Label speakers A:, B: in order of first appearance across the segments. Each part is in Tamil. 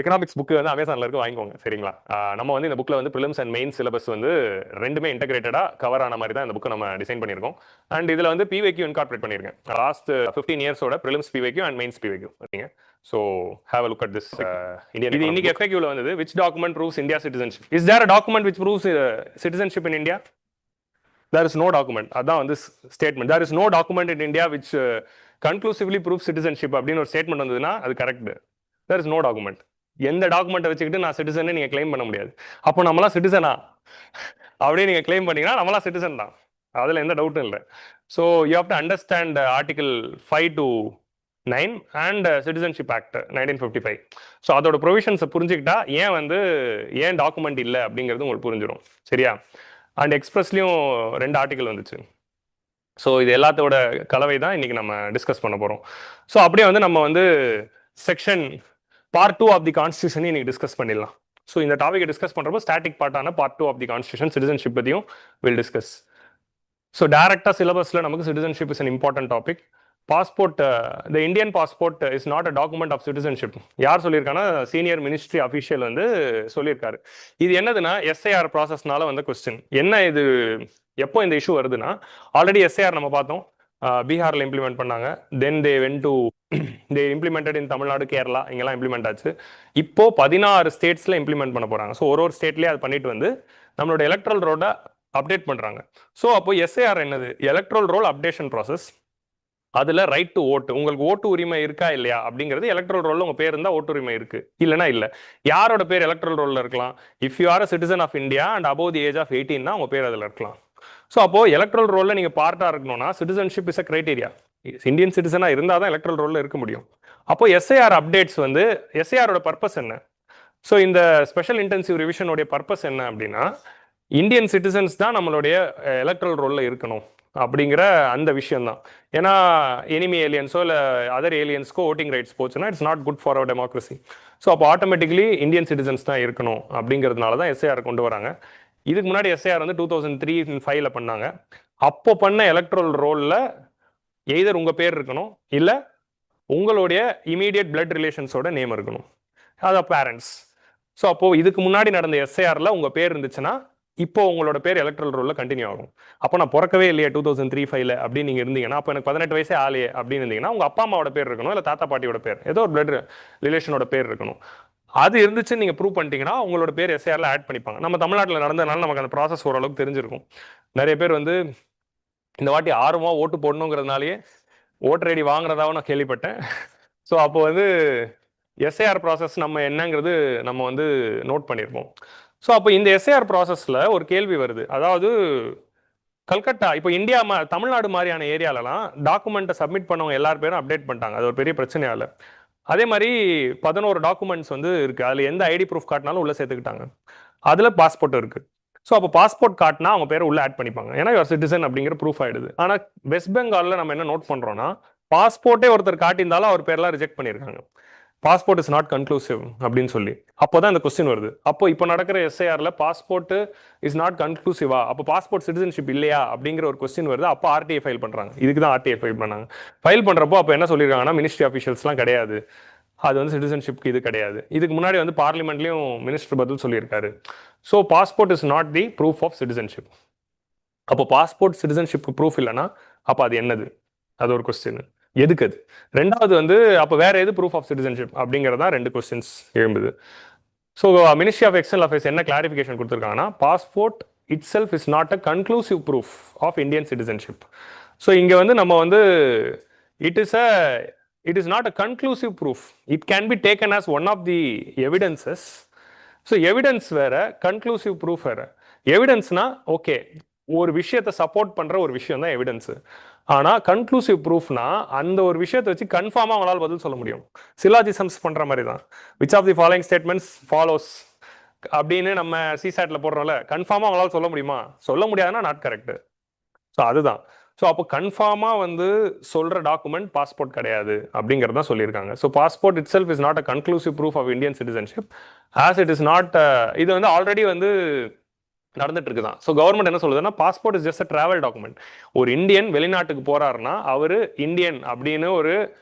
A: எக்கனாமிக்ஸ் புக்கு வந்து அமேசான்ல இருக்கு, வாங்கிக்கோங்க சரிங்களா. நம்ம வந்து இந்த புக்ல வந்து ப்ரிலிம்ஸ் அண்ட் மெயின் சிலபஸ் வந்து ரெண்டுமே இன்டகிரேட்டடா கவர் ஆன மாதிரி தான் இந்த புக்கை நம்ம டிசைன் பண்ணியிருக்கோம். அண்ட் இதுல வந்து பிவைக்யூ இன்கார்பரேட் பண்ணியிருக்கேன். லாஸ்ட் 15 இயர்ஸோட prelims PYQ and mains PYQ ஓகேங்க. So have a look at this Indian. இது இன்னைக்கு எஃப்ஏக்யூல வந்தது. Which document proves India citizenship? Is there a document which proves citizenship in India? There is no document. அதான் வந்து statement. There is no document in India which conclusively proves citizenship அப்படின்னு ஒரு ஸ்டேட்மெண்ட் வந்ததுன்னா அது correct. There is no document. எந்த டாக்குமெண்ட்டை வச்சுக்கிட்டு நான் சிட்டிசன் நீங்க கிளைம் பண்ண முடியாது. அப்போ நம்மளாம் சிட்டிசனா அப்படியே நீங்க கிளைம் பண்ணீங்கன்னா நம்மளாம் சிட்டிசன் தான், அதுல எந்த டவுட்டும் இல்லை. So you have to understand article 5 to 9 and citizenship act 1955. So அதோட ப்ரொவிஷன்ஸை புரிஞ்சுக்கிட்டா ஏன் டாக்குமெண்ட் இல்லை அப்படிங்கிறது உங்களுக்கு புரிஞ்சிடும் சரியா. அண்ட் எக்ஸ்பிரஸ்லையும் 2 ஆர்டிகல் வந்துச்சு. ஸோ இது எல்லாத்தோட கலவை தான் இன்னைக்கு நம்ம டிஸ்கஸ் பண்ண போகிறோம். ஸோ அப்படியே வந்து நம்ம வந்து section part 2 of the constitution இன்னைக்கு டிஸ்கஸ் பண்ணிடலாம். ஸோ இந்த டாபிக் டிஸ்கஸ் பண்ணுறப்போ ஸ்டாட்டிக் பார்ட்டான part 2 of the constitution citizenship பற்றியும் வில் டிஸ்கஸ். ஸோ டேரக்டாக சிலபஸில் நமக்கு citizenship is an important topic. Passport, the Indian passport is not a document of citizenship. யார் சொல்லியிருக்காங்கன்னா சீனியர் மினிஸ்ட்ரி அஃபீஷியல் வந்து சொல்லியிருக்காரு. இது என்னதுன்னா எஸ்ஐஆர் ப்ராசஸ்னால வந்த கொஸ்டின். என்ன இது, எப்போ இந்த இஷ்யூ வருதுன்னா, ஆல்ரெடி எஸ்ஐஆர் நம்ம பார்த்தோம், பீகாரில் இம்ப்ளிமெண்ட் பண்ணாங்க. Then they went to they implemented in Tamil Nadu, Kerala, இங்கெல்லாம் இம்ப்ளிமெண்ட் ஆச்சு. இப்போ 16 ஸ்டேட்ஸில் இம்ப்ளிமெண்ட் பண்ண போகிறாங்க. ஸோ ஒரு ஸ்டேட்லேயே அது பண்ணிட்டு வந்து நம்மளோட எலக்ட்ரல் ரோலை அப்டேட் பண்ணுறாங்க. ஸோ அப்போ எஸ்ஐஆர் என்னது, எலக்ட்ரல் ரோல் அப்டேஷன் ப்ராசஸ். அதில் ரைட் டு ஓட்டு, உங்களுக்கு ஓட்டு உரிமை இருக்கா இல்லையா அப்படிங்கிறது எலக்ட்ரல் ரோலில் உங்கள் பேர் இருந்தால் ஓட்டு உரிமை இருக்கு, இல்லைனா இல்லை. யாரோட பேர் எலக்ட்ரல் ரோலில் இருக்கலாம்? If you are a citizen of India and above the age of 18 உங்கள் பேர் அதில் இருக்கலாம். ஸோ அப்போ எலக்ட்ரல் ரோலில் நீங்கள் பார்ட்டாக இருக்கணும்னா citizenship is a criteria. Indian சிட்டிசனாக இருந்தால் தான் எலக்ட்ரல் ரோலில் இருக்க முடியும். அப்போ எஸ்ஐஆர் அப்டேட்ஸ் வந்து எஸ்ஐஆரோட பர்பஸ் என்ன? ஸோ இந்த ஸ்பெஷல் இன்டென்சிவ் ரிவிஷனுடைய பர்பஸ் என்ன அப்படின்னா, இந்தியன் சிட்டிசன்ஸ் தான் நம்மளுடைய எலக்ட்ரல் ரோலில் இருக்கணும் அப்படிங்கிற அந்த விஷயம் தான். ஏன்னா எனிமி ஏலியன்ஸோ இல்லை அதர் ஏலியன்ஸ்க்கோ ஓட்டிங் ரைட்ஸ் போச்சுன்னா it's not good for our democracy. So அப்போ ஆட்டோமேட்டிக்லி இந்தியன் சிட்டிசன்ஸ் தான் இருக்கணும் அப்படிங்கிறதுனால தான் எஸ்ஐஆர் கொண்டு வராங்க. இதுக்கு முன்னாடி எஸ்ஐஆர் வந்து 2003-5 பண்ணாங்க. அப்போ பண்ண எலக்ட்ரல் ரோலில் எய்தர் உங்கள் பேர் இருக்கணும், இல்லை உங்களுடைய இமீடியட் பிளட் ரிலேஷன்ஸோட நேம் இருக்கணும், அதான் பேரண்ட்ஸ். ஸோ அப்போது இதுக்கு முன்னாடி நடந்த எஸ்ஐஆரில் உங்கள் பேர் இருந்துச்சுன்னா இப்போ உங்களோட பேர் எலக்ட்ரல் ரோலில் கண்டினியூ ஆகும். அப்போ நான் பிறக்கவே இல்லையா 2003-5 அப்படின்னு நீங்கள் இருந்தீங்கன்னா, அப்போ எனக்கு 18 வயசே ஆலையே அப்படின்னு இருந்தீங்கன்னா உங்கள் அப்பா அம்மாவோட பேர் இருக்கணும், இல்லை தாத்தா பாட்டியோட பேர், ஏதோ ஒரு பிளட் ரிலேஷனோட பேர் இருக்கணும். அது இருந்துச்சுன்னு நீங்கள் ப்ரூவ் பண்ணிட்டீங்கன்னா உங்களோட பேர் எஸ்ஐஆரில் ஆட் பண்ணிப்பாங்க. நம்ம தமிழ்நாட்டில் நடந்ததுனால நமக்கு அந்த ப்ராசஸ் ஓரளவுக்கு தெரிஞ்சிருக்கும். நிறைய பேர் வந்து இந்த வாட்டி ஆர்வமாக ஓட்டு போடணுங்கிறதுனாலேயே ஓட்டர் ஐடி வாங்குறதாவும் நான் கேள்விப்பட்டேன். ஸோ அப்போ வந்து எஸ்ஐஆர் ப்ராசஸ் நம்ம என்னங்கிறது நம்ம வந்து நோட் பண்ணியிருப்போம். ஸோ அப்போ இந்த எஸ்ஐஆர் ப்ராசஸில் ஒரு கேள்வி வருது. அதாவது கல்கட்டா, இப்போ இந்தியா தமிழ்நாடு மாதிரியான ஏரியாலலாம் டாக்குமெண்ட்டை சப்மிட் பண்ணவங்க எல்லார் பேரும் அப்டேட் பண்ணிட்டாங்க, அது ஒரு பெரிய பிரச்சனையால். அதே மாதிரி 11 டாக்குமெண்ட்ஸ் வந்து இருக்குது, அதில் எந்த ஐடி ப்ரூஃப் காட்டினாலும் உள்ளே சேர்த்துக்கிட்டாங்க. அதில் பாஸ்போர்ட் இருக்குது. ஸோ அப்போ பாஸ்போர்ட் காட்டினா அவங்க பேரை உள்ளே ஆட் பண்ணிப்பாங்க, ஏன்னா யுவர் சிட்டிசன் அப்படிங்கிற ப்ரூஃப் ஆகிடுது. ஆனால் வெஸ்ட் பெங்காலில் நம்ம என்ன நோட் பண்ணுறோன்னா, பாஸ்போர்ட்டே ஒருத்தர் காட்டியிருந்தாலும் அவர் பேர்லாம் ரிஜெக்ட் பண்ணியிருக்காங்க, பாஸ்போர்ட் இஸ் நாட் கன்க்ளூசிவ் அப்படின்னு சொல்லி. அப்போதான் இந்த கொஸ்டின் வருது. அப்போ இப்போ நடக்கிற எஸ்ஐஆர்ல பாஸ்போர்ட் இஸ் நாட் கன்க்ளூசிவா, அப்போ பாஸ்போர்ட் சிட்டிசன்ஷிப் இல்லையா அப்படிங்கிற ஒரு கொஸ்டின் வருது. அப்போ ஆர்டிஐ ஃபைல் பண்றாங்க. இதுக்கு தான் ஆர்டிஐ ஃபைல் பண்ணாங்க. ஃபைல் பண்றப்போ அப்போ என்ன சொல்லியிருக்காங்கன்னா, மினிஸ்ட்ரி அஃபீஷியல்ஸ்லாம் கிடையாது, அது வந்து சிட்டிசன்ஷிப்க்கு இது கிடையாது. இதுக்கு முன்னாடி வந்து பார்லிமெண்ட்லயும் மினிஸ்டர் பதில் சொல்லியிருக்காரு. So passport is not the proof of citizenship. அப்போ பாஸ்போர்ட் சிட்டிசன்ஷிப்க்கு ப்ரூஃப் இல்லைன்னா அப்போ அது என்னது, அது ஒரு கொஸ்டின். எதுக்கு அது? ரெண்டாவது வந்து அப்போ வேற எது ப்ரூஃப் ஆஃப் சிட்டிசன்ஷிப் அப்படிங்கிறதா 2 கொஸ்டின்ஸ் எழும்புது. So ministry of external affairs என்ன கிளாரிஃபிகேஷன் கொடுத்துருக்காங்கன்னா, passport itself is not a conclusive proof of Indian citizenship. So இங்கே வந்து நம்ம வந்து it is not a conclusive proof, it can be taken as one of the evidences. So evidence வேற, கன்க்ளூசிவ் ப்ரூஃப் வேற. எவிடன்ஸ்னா ஓகே, ஒரு விஷயத்தை சப்போர்ட் பண்ற ஒரு விஷயம் தான் எவிடன்ஸ். ஆனா கன்க்ளூசிவ் ப்ரூஃப்னா அந்த ஒரு விஷயத்தை வச்சு கன்ஃபார்மா அவங்களால பதில் சொல்ல முடியும். சிலாஜிசம்ஸ் பண்ற மாதிரி தான். Which of the following statements follows அப்படின்னு நம்ம சிசாட்ல போடுறோம்ல, கன்ஃபார்மா அவங்களால சொல்ல முடியுமா? சொல்ல முடியாதுன்னா நாட் கரெக்ட். ஸோ அதுதான். ஸோ அப்போ கன்ஃபார்மா வந்து சொல்ற டாக்குமெண்ட் பாஸ்போர்ட் கிடையாது அப்படிங்கிறது தான் சொல்லியிருக்காங்க. So passport itself is not a conclusive proof of Indian citizenship as it is not. இது வந்து ஆல்ரெடி வந்து நடந்துட்டு இருக்குதான். ஸோ கவர்மெண்ட் என்ன சொல்லுதுன்னா passport is just a travel document. ஒரு இந்தியன் வெளிநாட்டுக்கு போறாருன்னா அவரு இந்தியன் அப்படின்னு ஒரு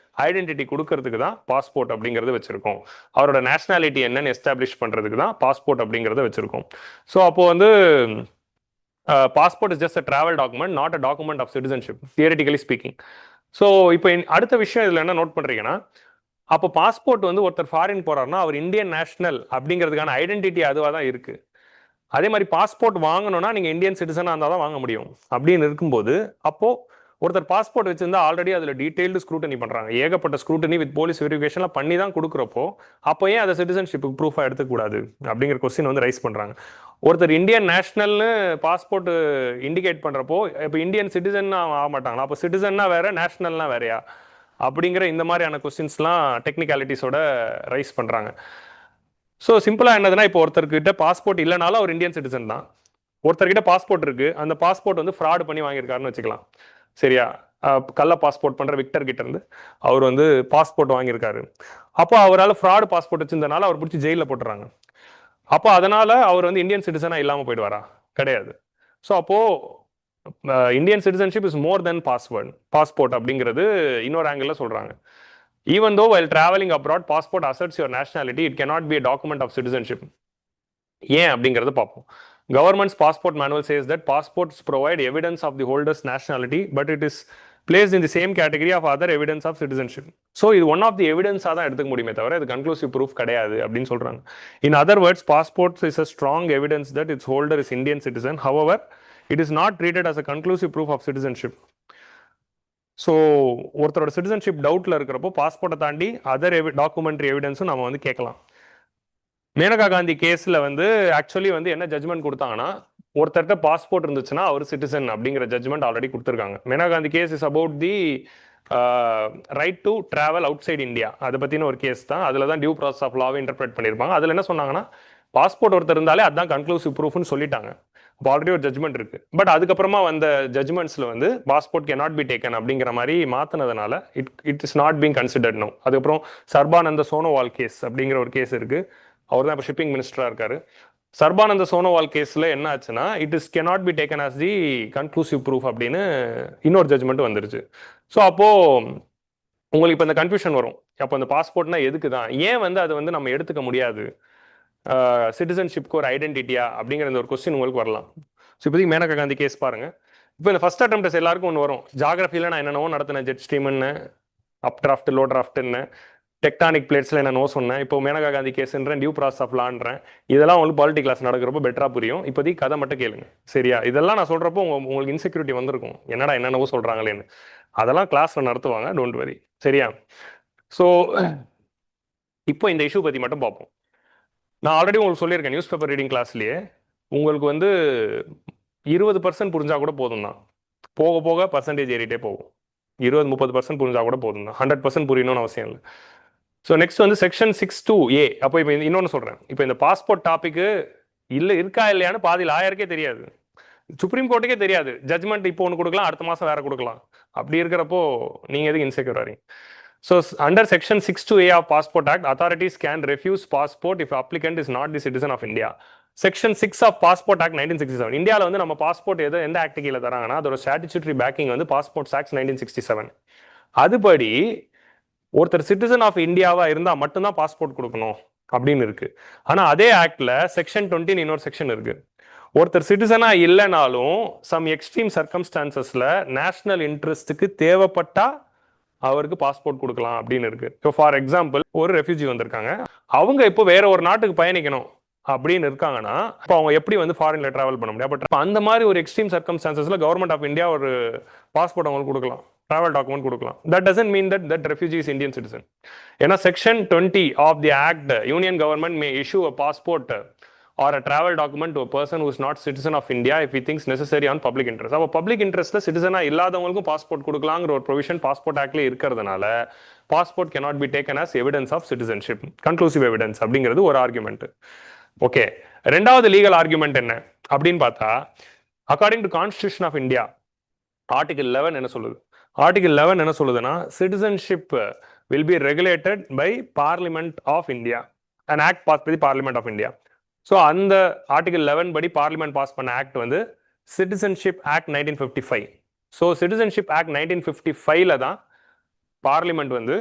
A: ஐடென்டிட்டி கொடுக்கறதுக்கு தான் பாஸ்போர்ட் அப்படிங்கறது வச்சிருக்கோம். அவரோட நேஷனாலிட்டி என்னன்னு எஸ்டாப்ளிஷ் பண்றதுக்கு தான் பாஸ்போர்ட் அப்படிங்கறத வச்சிருக்கோம். ஸோ அப்போ வந்து passport is just a travel document, not a document of citizenship, theoretically speaking. So இப்போ அடுத்த விஷயம் இதில் என்ன நோட் பண்றீங்கன்னா, அப்போ பாஸ்போர்ட் வந்து ஒருத்தர் ஃபாரின் போறாருன்னா அவர் இந்தியன் நேஷனல் அப்படிங்கிறதுக்கான ஐடென்டிட்டி அதுவாக தான் இருக்கு. அதே மாதிரி பாஸ்போர்ட் வாங்கணும்னா நீங்க இந்தியன் சிட்டிசனாக இருந்தால் தான் வாங்க முடியும். அப்படின்னு இருக்கும்போது அப்போ ஒருத்தர் பாஸ்போர்ட் வச்சிருந்தா ஆல்ரெடி அதில் டீடைல்டு ஸ்க்ரூட்டனி பண்றாங்க, ஏகப்பட்ட ஸ்க்ரூட்டனி வித் போலீஸ் வெரிஃபிகேஷன்லாம் பண்ணி தான் கொடுக்குறப்போ அப்போ ஏன் அதை சிட்டிசன்ஷிப்புக்கு ப்ரூஃபாக எடுத்துக்கூடாது அப்படிங்கிற கொஸ்டின் வந்து ரைஸ் பண்றாங்க. ஒருத்தர் இந்தியன் நேஷனல்னு பாஸ்போர்ட் இண்டிகேட் பண்றப்போ இப்போ இந்தியன் சிட்டிசன் ஆக மாட்டாங்களா? அப்போ சிட்டிசன்னா வேற, நேஷனல்னா வேறையா அப்படிங்கிற இந்த மாதிரியான கொஸ்டின்ஸ்லாம் டெக்னிகாலிட்டிஸோட ரைஸ் பண்றாங்க. ஸோ சிம்பிளா என்னதுன்னா, இப்போ ஒருத்தர்கிட்ட பாஸ்போர்ட் இல்லைனாலும் அவர் இந்தியன் சிட்டிசன் தான். ஒருத்தர்கிட்ட பாஸ்போர்ட் இருக்கு, அந்த பாஸ்போர்ட் வந்து ஃப்ராட் பண்ணி வாங்கியிருக்காருன்னு வச்சுக்கலாம். சரியா? கள்ள பாஸ்போர்ட் பண்ற விக்டர் கிட்ட இருந்து அவர் வந்து பாஸ்போர்ட் வாங்கியிருக்காரு. அப்போ அவரால் ஃப்ராட் பாஸ்போர்ட் வச்சிருந்தனால அவர் பிடிச்சி ஜெயிலில் போட்டுறாங்க. அப்போ அதனால அவர் வந்து இந்தியன் சிட்டிசனா இல்லாமல் போயிடுவாரா? கிடையாது. ஸோ அப்போ Indian citizenship is more then passport அப்படிங்கிறது இன்னொரு ஆங்கிள் சொல்றாங்க. Even though while traveling abroad, passport asserts your nationality, it cannot be a document of citizenship. ஏன் அப்படிங்கறத பார்ப்போம். Government's passport manual says that passports provide evidence of the holder's nationality, but it is placed in the same category of other evidence of citizenship. So இது ஒன் ஆஃப் தி எவிடன்ஸா தான் எடுத்துக்க முடியுமே தவிர இது கன்க்ளூசிவ் ப்ரூஃப் கிடையாது அப்படின்னு சொல்றாங்க. In other words, passport is a strong evidence that its holder is Indian citizen. However, it is not treated as a conclusive proof of citizenship. So ஒருத்தரோட சிட்டிசன்ஷிப் டவுட்ல இருக்கிறப்போ பாஸ்போர்ட்டை தாண்டி அதர் டாக்குமெண்ட்ரி எவிடன்ஸும் நம்ம வந்து கேட்கலாம். மேனகா காந்தி கேஸ்ல வந்து ஆக்சுவலி வந்து என்ன ஜட்மெண்ட் கொடுத்தாங்கன்னா, ஒருத்தர்கிட்ட பாஸ்போர்ட் இருந்துச்சுன்னா அவர் சிட்டிசன் அப்படிங்கிற ஜட்மெண்ட் ஆல்ரெடி கொடுத்துருக்காங்க. Maneka Gandhi case is about the right to travel outside India. அதை பத்தின ஒரு கேஸ் தான். அதுல தான் டியூ ப்ராசஸ் ஆஃப் லாவை இன்டர்பிரேட் பண்ணியிருப்பாங்க. அதுல என்ன சொன்னாங்கன்னா, பாஸ்போர்ட் ஒருத்தர் இருந்தாலே அதுதான் கன்க்ளூசிவ் ப்ரூஃப்னு சொல்லிட்டாங்க. ஆல்ரெடி ஒரு ஜட்மெண்ட் இருக்கு. பட் அதுக்கப்புறமா வந்த ஜட்மெண்ட்ஸ்ல வந்து பாஸ்போர்ட் கேனாட் பி டேக்கன் அப்படிங்கிற மாதிரி மாத்தினதுனால it is not being considered no. அதுக்கப்புறம் சர்பானந்த சோனோவால் கேஸ் அப்படிங்கிற ஒரு கேஸ் இருக்கு. அவர் தான் இப்போ ஷிப்பிங் மினிஸ்டரா இருக்காரு. சர்பானந்த சோனோவால் கேஸ்ல என்ன ஆச்சுன்னா, it is cannot be taken as the conclusive proof அப்படின்னு இன்னொரு ஜட்மெண்ட் வந்துருச்சு. ஸோ அப்போ உங்களுக்கு இப்போ இந்த கன்ஃபியூஷன் வரும், அப்போ அந்த பாஸ்போர்ட்னா எதுக்கு தான், ஏன் வந்து அது வந்து நம்ம எடுத்துக்க முடியாது, சிட்டிசன்ஷிப்க்கு ஒரு ஐடென்டிட்டியா அப்படிங்கிற ஒரு கொஸ்டின் உங்களுக்கு வரலாம். ஸோ இப்போதைக்கு மேனகா காந்தி கேஸ் பாருங்க. இப்போ இந்த ஃபர்ஸ்ட் அட்டெம்ப்ட் எல்லாருக்கும் ஒன்று வரும். ஜாகிரபியில் நான் என்னென்னவோ நடத்தினேன், ஜெட் ஸ்ட்ரீம்னு, அப் டிராஃப்ட், லோ டிராஃப்ட்னு, டெக்டானிக் பிளேட்ஸ்ல என்னென்னவோ சொன்னேன். இப்போ மேனகா காந்தி கேஸ்ன்றேன், டியூ ப்ராசஸ் ஆஃப் லான்றேன். இதெல்லாம் உங்களுக்கு பாலிட்டி கிளாஸ் நடக்கிறப்போ பெட்டரா புரியும். இப்போதைக்கு கதை மட்டும் கேளுங்க, சரியா? இதெல்லாம் நான் சொல்றப்போ உங்களுக்கு இன்செக்யூரிட்டி வந்திருக்கும், என்னடா என்னென்னவோ சொல்றாங்களேன்னு. அதெல்லாம் கிளாஸ்ல நடத்துவாங்க, டோன்ட் வரி, சரியா? ஸோ இப்போ இந்த இஷ்யூ பத்தி மட்டும் பார்ப்போம். நான் ஆல்ரெடி உங்களுக்கு சொல்லியிருக்கேன் நியூஸ் பேப்பர் ரீடிங் கிளாஸ்லயே, உங்களுக்கு வந்து 20% புரிஞ்சா கூட போதும் தான். போக போக பர்சன்டேஜ் ஏறிட்டே போகும். 20-30% புரிஞ்சா கூட போதும் தான். 100% புரியணும்னு அவசியம் இல்லை. ஸோ நெக்ஸ்ட் வந்து செக்ஷன் 6(2)A. அப்போ இப்போ இன்னொன்று சொல்றேன். இப்போ இந்த பாஸ்போர்ட் டாபிக் இல்லை இருக்கா இல்லையான்னு பாதி லாயருக்கே தெரியாது, சுப்ரீம் கோர்ட்டுக்கே தெரியாது. ஜட்மெண்ட் இப்போ ஒன்று கொடுக்கலாம், அடுத்த மாதம் வேற கொடுக்கலாம். அப்படி இருக்கிறப்போ நீங்க எதுக்கு insecure ஆறீங்க? So under section 6(2)A of Passport Act, authorities can refuse passport if applicant is not the citizen of India. Section 6 of Passport Act 1967. இந்தியாவில் வந்து நம்ம பாஸ்போர்ட் எந்த ஆக்ட் கீழே தராங்கன்னா, அதோட ஸ்டாட்யூட்டரி பேக்கிங் வந்து பாஸ்போர்ட் ஆக்ட் 1967. அதுபடி ஒருத்தர் சிட்டிசன் ஆஃப் இந்தியாவா இருந்தா மட்டும்தான் பாஸ்போர்ட் கொடுக்கணும் அப்படின்னு இருக்கு. ஆனா அதே ஆக்ட்ல செக்ஷன் 20 இன்னொரு செக்ஷன் இருக்கு. ஒருத்தர் சிட்டிசனா இல்லைனாலும் சம் எக்ஸ்ட்ரீம் சர்க்கம்ஸ்டான்சஸ்ல நேஷனல் இன்ட்ரெஸ்ட்டுக்கு தேவைப்பட்டா அவருக்கு பாஸ்போர்ட் கொடுக்கலாம் அப்படின்னு இருக்கு. இப்போ ஃபார் எக்ஸாம்பிள் ஒரு ரெஃப்யூஜி வந்திருக்காங்க, அவங்க இப்போ வேற ஒரு நாட்டுக்கு பயணிக்கணும் அப்படின்னு இருக்காங்கன்னா, இப்போ அவங்க எப்படி வந்து ஃபாரின்ல டிராவல் பண்ண முடியும்? பட் அந்த மாதிரி ஒரு எக்ஸ்ட்ரீம் சர்க்கம்ஸ்டான்சஸ்ல கவர்மெண்ட் ஆஃப் இந்தியா ஒரு பாஸ்போர்ட் அவங்களுக்கு கொடுக்கலாம், டிராவல் டாக்குமெண்ட் கொடுக்கலாம். That doesn't mean that refugee is Indian citizen. ஏன்னா section 20 of the act, union government may issue a passport or a travel document to a person who is not citizen of India if he thinks necessary on public interest. அப்போ பப்ளிக் இன்ட்ரெஸ்ட்ல சிட்டிசனா இல்லாதவங்களுக்கும் பாஸ்போர்ட் கொடுக்கலாங்கிற ஒரு ப்ரொவிஷன் பாஸ்போர்ட் ஆக்ட்ல இருக்கிறதுனால passport cannot be taken as evidence of citizenship, conclusive evidence அப்படிங்கிறது ஒரு ஆர்குமெண்ட். ஓகே, ரெண்டாவது லீகல் ஆர்குமெண்ட் என்ன அப்படின்னு பார்த்தா, according to constitution of India article 11 என்ன சொல்லுது? ஆர்டிகல் 11 என்ன சொல்லுதுன்னா, citizenship will be regulated by Parliament of India, an act passed by the Parliament of India. So அந்த ஆர்டிகல் 11 படி பார்லிமெண்ட் பாஸ் பண்ண ஆக்ட் வந்து citizenship act 1955. So citizenship act 1955ல தான் பார்லிமெண்ட் வந்து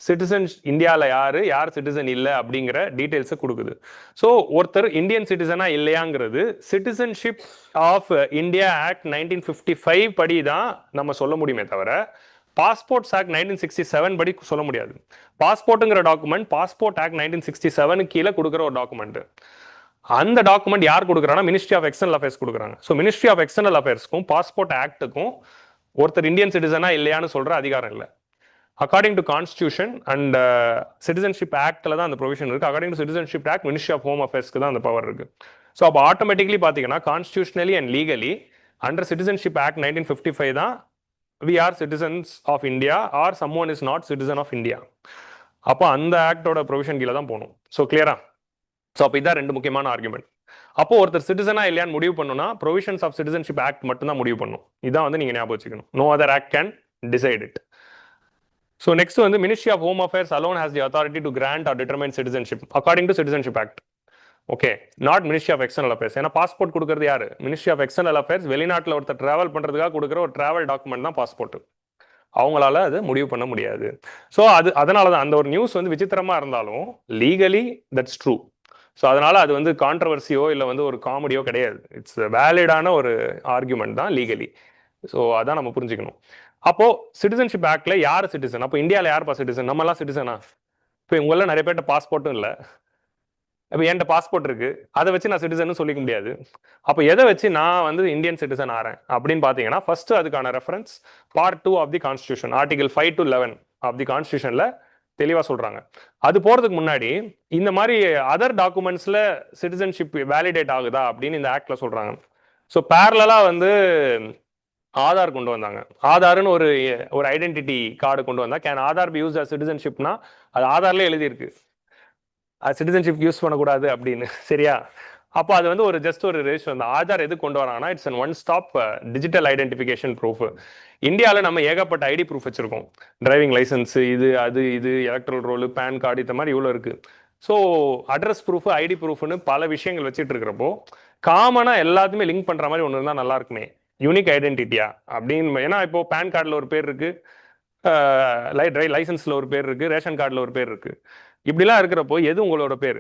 A: சிட்டிசன் இந்தியாவில் யார் சிட்டிசன் இல்லை அப்படிங்கிற டீட்டெயில்ஸை கொடுக்குது. ஸோ ஒருத்தர் இந்தியன் சிட்டிசனா இல்லையாங்கிறது சிட்டிசன்ஷிப் ஆஃப் இந்தியா ஆக்ட் 1955 படி தான் நம்ம சொல்ல முடியுமே தவிர பாஸ்போர்ட்ஸ் ஆக்ட் 1967 படி சொல்ல முடியாது. பாஸ்போர்ட்டுங்கிற டாக்குமெண்ட் பாஸ்போர்ட் ஆக்ட் 1967 கீழே கொடுக்குற ஒரு டாக்குமெண்ட். அந்த டாக்குமெண்ட் யார் கொடுக்குறாங்கன்னா மினிஸ்ட்ரி ஆஃப் எக்ஸ்டர்னல் அஃபேர்ஸ் கொடுக்குறாங்க. ஸோ மினிஸ்ட்ரி ஆஃப் எக்ஸ்டர்னல் அஃபேர்ஸ்க்கும் பாஸ்போர்ட் ஆக்டுக்கும் ஒருத்தர் இந்தியன் சிட்டிசனா இல்லையான்னு சொல்ற அதிகாரம் இல்லை. According to constitution and citizenship ஆக்ட்ல தான் அந்த ப்ரொவிஷன் இருக்கு. According to citizenship act ministry of home அஃபேர்ஸ்க்கு தான் அந்த பவர் இருக்கு. ஸோ அப்போ ஆட்டோமேட்டிக்லி பார்த்தீங்கன்னா constitutionally and legally under citizenship act 1955 தான் we are citizens of India or someone is not citizen of India. அப்போ அந்த ஆக்டோட ப்ரொவிஷன் கீழே தான் போகணும். ஸோ கிளியரா? ஸோ அப்போ இதான் ரெண்டு முக்கியமான ஆர்குமெண்ட். அப்போ ஒருத்தர் சிட்டிசனா இல்லையான்னு முடிவு பண்ணணும்னா ப்ரொவிஷன்ஸ் ஆஃப் சிட்டிசன்ஷிப் ஆக்ட் மட்டும் தான் முடிவு பண்ணும். இதான் வந்து நீங்க ஞாபகம் வச்சுக்கணும். No other act can decide it. So next வந்து ministry of home affairs alone has the authority to grant or determine citizenship according to citizenship act. Okay, not ministry of external affairs. ஏன்னா பாஸ்போர்ட் கொடுக்குறது யாரு? Ministry of external affairs. வெளிநாட்டில் ஒருத்தர் டிராவல் பண்றதுக்காக கொடுக்குற ஒரு டிராவல் டாக்குமெண்ட் தான் பாஸ்போர்ட். அவங்களால அது முடிவு பண்ண முடியாது. ஸோ அதனால தான் அந்த ஒரு நியூஸ் வந்து விசித்திரமா இருந்தாலும் லீகலி தட்ஸ் ட்ரூ. ஸோ அதனால அது வந்து கான்ட்ரவர்சியோ இல்லை வந்து ஒரு காமெடியோ கிடையாது. இட்ஸ் வேலிடான ஒரு ஆர்குமெண்ட் தான் லீகலி. ஸோ அதான் நம்ம புரிஞ்சுக்கணும். அப்போ சிட்டிசன்ஷிப் ஆக்ட்ல யார் சிட்டிசன்? அப்போ இந்தியாவில் யாருப்பா சிட்டிசன்? நம்ம எல்லாம் சிட்டிசனா? இப்போ உங்கள நிறைய பேர்ட்ட பாஸ்போர்ட்டும் இல்லை. இப்போ என்கிட்ட பாஸ்போர்ட் இருக்கு, அதை வச்சு நான் சிட்டிசன் சொல்லிக்க முடியாது. அப்போ எதை வச்சு நான் வந்து இந்தியன் சிட்டிசன் ஆறேன் அப்படின்னு பார்த்தீங்கன்னா ஃபர்ஸ்ட் அதுக்கான reference part 2 of the constitution article 5 to 11 of the கான்ஸ்டியூஷன்ல தெளிவா சொல்றாங்க. அது போறதுக்கு முன்னாடி இந்த மாதிரி அதர் டாக்குமெண்ட்ஸ்ல சிட்டிசன்ஷிப் வேலிடேட் ஆகுதா அப்படின்னு இந்த ஆக்ட்ல சொல்றாங்க. ஸோ பேரலா வந்து ஆதார் கொண்டு வந்தாங்க. ஆதார்னு ஒரு ஐடென்டிட்டி கார்டு கொண்டு வந்தா கேன் ஆதார் பி யூஸ் சிட்டிசன்ஷிப்னா அது ஆதார்ல எழுதியிருக்கு சிட்டிசன்ஷிப் யூஸ் பண்ணக்கூடாது அப்படின்னு. சரியா? அப்போ அது வந்து ஒரு ஜஸ்ட் ஒரு ரேஷன். அந்த ஆதார் எது கொண்டு வராங்கன்னா it's an one stop digital identification proof. இந்தியாவில் நம்ம ஏகப்பட்ட ஐடி ப்ரூஃப் வச்சிருக்கோம். டிரைவிங் லைசன்ஸ், இது எலக்ட்ரல் ரோல், பேன் கார்டு, இந்த மாதிரி இவ்வளோ இருக்கு. ஸோ அட்ரஸ் ப்ரூஃப், ஐடி ப்ரூஃப்னு பல விஷயங்கள் வச்சுட்டு இருக்கிறப்போ காமனாக எல்லாத்தையுமே லிங்க் பண்ணுற மாதிரி ஒன்று இருந்தால் நல்லா இருக்குமே, யூனிக் ஐடென்டிட்டியா அப்படின்னு. ஏன்னா இப்போ பேன் கார்டில் ஒரு பேர் இருக்கு, லைசன்ஸ்ல ஒரு பேர் இருக்கு, ரேஷன் கார்டில் ஒரு பேர் இருக்கு. இப்படிலாம் இருக்கிறப்போ எது உங்களோட பேர்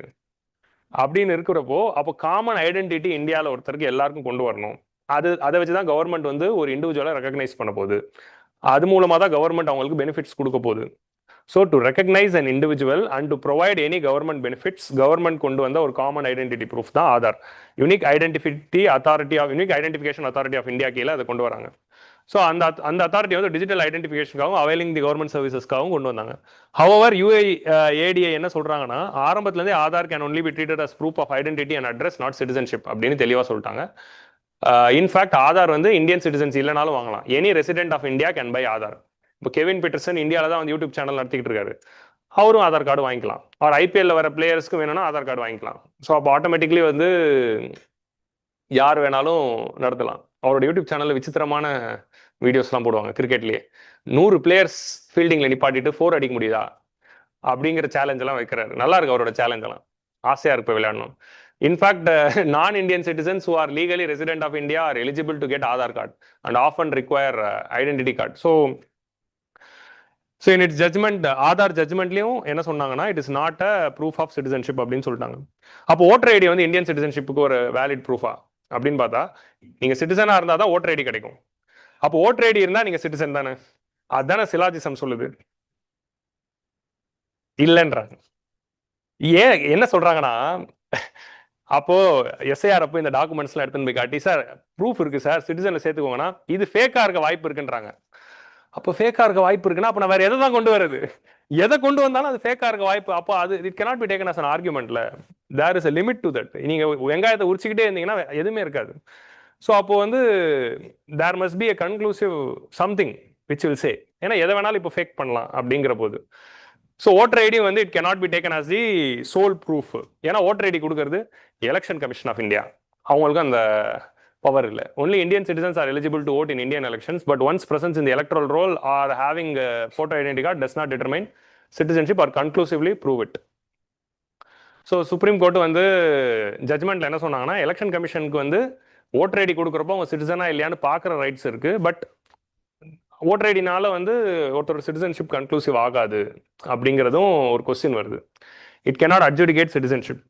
A: அப்படின்னு இருக்கிறப்போ அப்போ காமன் ஐடென்டிட்டி இந்தியாவில் ஒருத்தருக்கு எல்லாருக்கும் கொண்டு வரணும். அதை வச்சுதான் கவர்மெண்ட் வந்து ஒரு இண்டிவிஜுவலை ரெகக்னைஸ் பண்ண போகுது. அது மூலமா தான் கவர்மெண்ட் அவங்களுக்கு பெனிஃபிட்ஸ் கொடுக்க போகுது. So to recognise an individual and to provide any government benefits government கொண்டு வந்த ஒரு காமன் ஐடென்டிட்டி ப்ரூஃப் தான் Aadhaar. Unique identification authority of India கீழே அதை கொண்டு வராங்க. ஸோ அந்த அத்தாரிட்டி வந்து டிஜிட்டல் ஐடென்டிஃபிகேஷனுக்காகவும் அவைலிங் தி கவர்மெண்ட் சர்வீசஸ்க்காகவும் கொண்டு வந்தாங்க. ஹவவர் ஏடிஐ என்ன சொல்றாங்கன்னா ஆரம்பத்துலேருந்தே Aadhaar can only be treated as proof of identity and address, not citizenship அப்படின்னு தெளிவாக சொல்லிட்டாங்க. இன்ஃபேக்ட் ஆதார் வந்து இந்தியன் சிட்டிசன்ஸ் இல்லைனாலும் வாங்கலாம். Any resident of India can buy Aadhaar. இப்போ கெவின் பீட்டர்சன் இந்தியாவில் தான் வந்து யூடியூப் சேனல் நடத்திக்கிட்டு இருக்காரு, அவரும் ஆதார் கார்டு வாங்கிக்கலாம். அவர் ஐபிஎல்ல வர பிளேயர்ஸ்க்கு வேணும்னா ஆதார் கார்டு வாங்கிக்கலாம். ஸோ அப்போ ஆட்டோமேட்டிக்லி வந்து யார் வேணாலும் நடத்தலாம். அவரோட யூடியூப் சேனலில் விசித்திரமான வீடியோஸ்லாம் போடுவாங்க. கிரிக்கெட்லேயே 100 பிளேயர்ஸ் ஃபீல்டிங்கில் நிப்பாட்டிட்டு 4 அடிக்க முடியுதா அப்படிங்கிற சேலஞ்ச் எல்லாம் வைக்கிறாரு. நல்லா இருக்கு அவரோட சேலஞ்ச் எல்லாம், ஆசையா இருக்கு விளையாடணும். In fact non Indian citizens who are legally resident of India are eligible to get Aadhaar card and often require identity card. So in its judgment, Aadhaar ஜட்மெண்ட்லையும் என்ன சொன்னாங்கன்னா it is not a proof of citizenship அப்படின்னு சொல்லிட்டாங்க. அப்போ ஓட்டர் ஐடி வந்து இந்தியன் சிட்டிசன்ஷிப்புக்கு ஒரு வேலிட் ப்ரூஃபா அப்படின்னு பார்த்தா நீங்க சிட்டிசனா இருந்தால் தான் ஓட்டர் ஐடி கிடைக்கும். அப்போ ஓட்டர் ஐடி இருந்தா நீங்க சிட்டிசன் தானே? அதுதானே சிலாஜிசம் சொல்லுது. இல்லைன்றாங்க. ஏன் என்ன சொல்றாங்கன்னா அப்போ எஸ்ஐஆர் அப்போ இந்த டாக்குமெண்ட்ஸ்லாம் எடுத்துன்னு போய் காட்டி சார் ப்ரூஃப் இருக்கு சார் சிட்டிசன்ல சேர்த்துக்கோங்கன்னா இது ஃபேக்கா இருக்க வாய்ப்பு இருக்குன்றாங்க. அப்போ ஃபேக்கா இருக்க வாய்ப்பு இருக்குன்னா அப்போ நான் வேற எதை தான் கொண்டு வருது? எதை கொண்டு வந்தாலும் அது ஃபேக்கா இருக்க வாய்ப்பு. அப்போ அது it cannot be taken as an ஆர்குமெண்ட்ல. There is a limit to that. நீங்க வெங்காயத்தை உரிச்சுக்கிட்டே இருந்தீங்கன்னா எதுவுமே இருக்காது. ஸோ அப்போ வந்து there must be a conclusive something which will say, ஏன்னா எதை வேணாலும் இப்போ ஃபேக் பண்ணலாம் அப்படிங்கிற போது. ஸோ ஓட்டர் ஐடி வந்து it cannot be taken as the sole proof. ஏன்னா ஓட்டர் ஐடி கொடுக்கறது எலெக்ஷன் கமிஷன் ஆஃப் இந்தியா, அவங்களுக்கு அந்த பவர் இல்லை. Only Indian citizens are eligible to vote in Indian elections, but one's presence in the electoral roll or having a photo identity card does not determine citizenship or conclusively prove it. So supreme court வந்து ஜட்மெண்ட்ல என்ன சொன்னாங்கன்னா, எலெக்ஷன் கமிஷனுக்கு வந்து ஓட்டர் ஐடி கொடுக்குறப்போ அவங்க சிட்டிசனா இல்லையான்னு பார்க்குற ரைட்ஸ் இருக்கு. பட் ஓட்டர் ஐடினால வந்து ஒருத்தர் சிட்டிசன்ஷிப் கன்க்ளூசிவ் ஆகாது அப்படிங்கிறதும் ஒரு கொஸ்டின் வருது. It cannot adjudicate citizenship.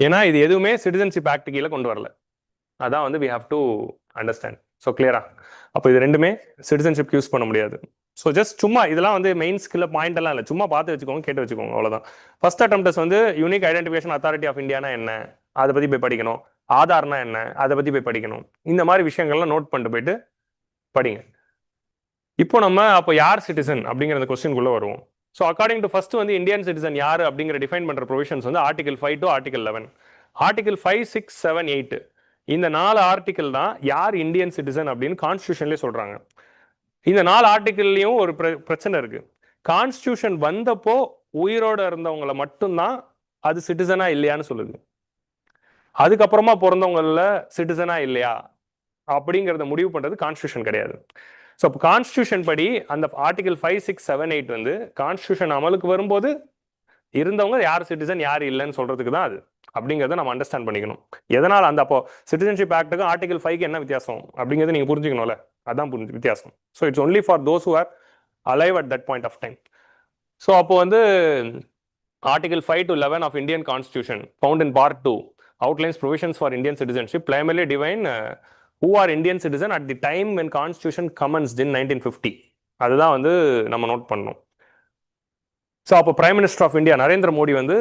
A: ஏன்னா இது எதுவுமே சிட்டிசன்ஷிப் ஆக்ட் கீழே கொண்டு வரல. அதான் வந்து we have to understand. So கிளியரா? அப்போ இது ரெண்டுமே சிட்டிசன்ஷிப் யூஸ் பண்ண முடியாது. ஸோ ஜஸ்ட் சும்மா இதெல்லாம் வந்து மெயின் ஸ்கில்ல பாயிண்ட் எல்லாம் இல்லை, சும்மா பார்த்து வச்சுக்கோங்க, கேட்டு வச்சுக்கோங்க, அவ்வளோதான். ஃபர்ஸ்ட் அட்டெம்ப்டஸ் வந்து யூனிக் ஐடென்டிஃபிகேஷன் அத்தாரிட்டி ஆஃப் இந்தியானா என்ன, அதை பற்றி போய் படிக்கணும். ஆதார்னா என்ன, அதை பற்றி போய் படிக்கணும். இந்த மாதிரி விஷயங்கள்லாம் நோட் பண்ணிட்டு போயிட்டு படிங்க. இப்போ நம்ம அப்போ யார் சிட்டிசன் அப்படிங்கிற கொஸ்டின்குள்ளே வருவோம். ஸோ அக்கார்டிங் டு ஃபர்ஸ்ட் வந்து இந்தியன் சிட்டிசன் யார் அப்படிங்கிற டிஃபைன் பண்ணுற ப்ரொவிஷன்ஸ் வந்து ஆர்டிகல் 5 டு ஆர்டிகல் 11. ஆர்டிகல் 5, 6, 7, 8 இந்த 4 ஆர்டிகல் தான் யார் இந்தியன் சிட்டிசன் அப்படின்னு கான்ஸ்டியூஷன்லேயே சொல்றாங்க. இந்த 4 ஆர்டிகல்லையும் ஒரு பிரச்சனை இருக்கு. கான்ஸ்டியூஷன் வந்தப்போ உயிரோட இருந்தவங்களை மட்டும்தான் அது சிட்டிசனா இல்லையான்னு சொல்லுது. அதுக்கப்புறமா பிறந்தவங்கள சிட்டிசனா இல்லையா அப்படிங்கிறத முடிவு பண்றது கான்ஸ்டியூஷன் கிடையாது. ஸோ கான்ஸ்டியூஷன் படி அந்த ஆர்டிகல் 5, 6, 7, 8 வந்து கான்ஸ்டியூஷன் அமலுக்கு வரும்போது இருந்தவங்க யார் சிட்டிசன் யார் இல்லைன்னு சொல்றதுக்கு தான் அது அப்படிங்கிறத நம்ம அண்டர்ஸ்டாண்ட் பண்ணிக்கணும். எதனால் அந்த அப்போ சிட்டிசன்ஷிப் ஆக்டுக்கும் ஆர்டிகல் 5க்கு என்ன வித்தியாசம் அப்படிங்கிறத நீங்க புரிஞ்சுக்கணும்ல, அதான் வித்தியாசம். So it's only for those who are alive at that point of time. So அப்போ வந்து article 5 to 11 of Indian constitution found in part 2 outlines provisions for Indian citizenship, primarily define who are Indian citizen at the time when constitution commenced in 1950. அதுதான் வந்து நம்ம நோட் பண்ணணும். ஸோ அப்போ prime minister of India Narendra Modi வந்து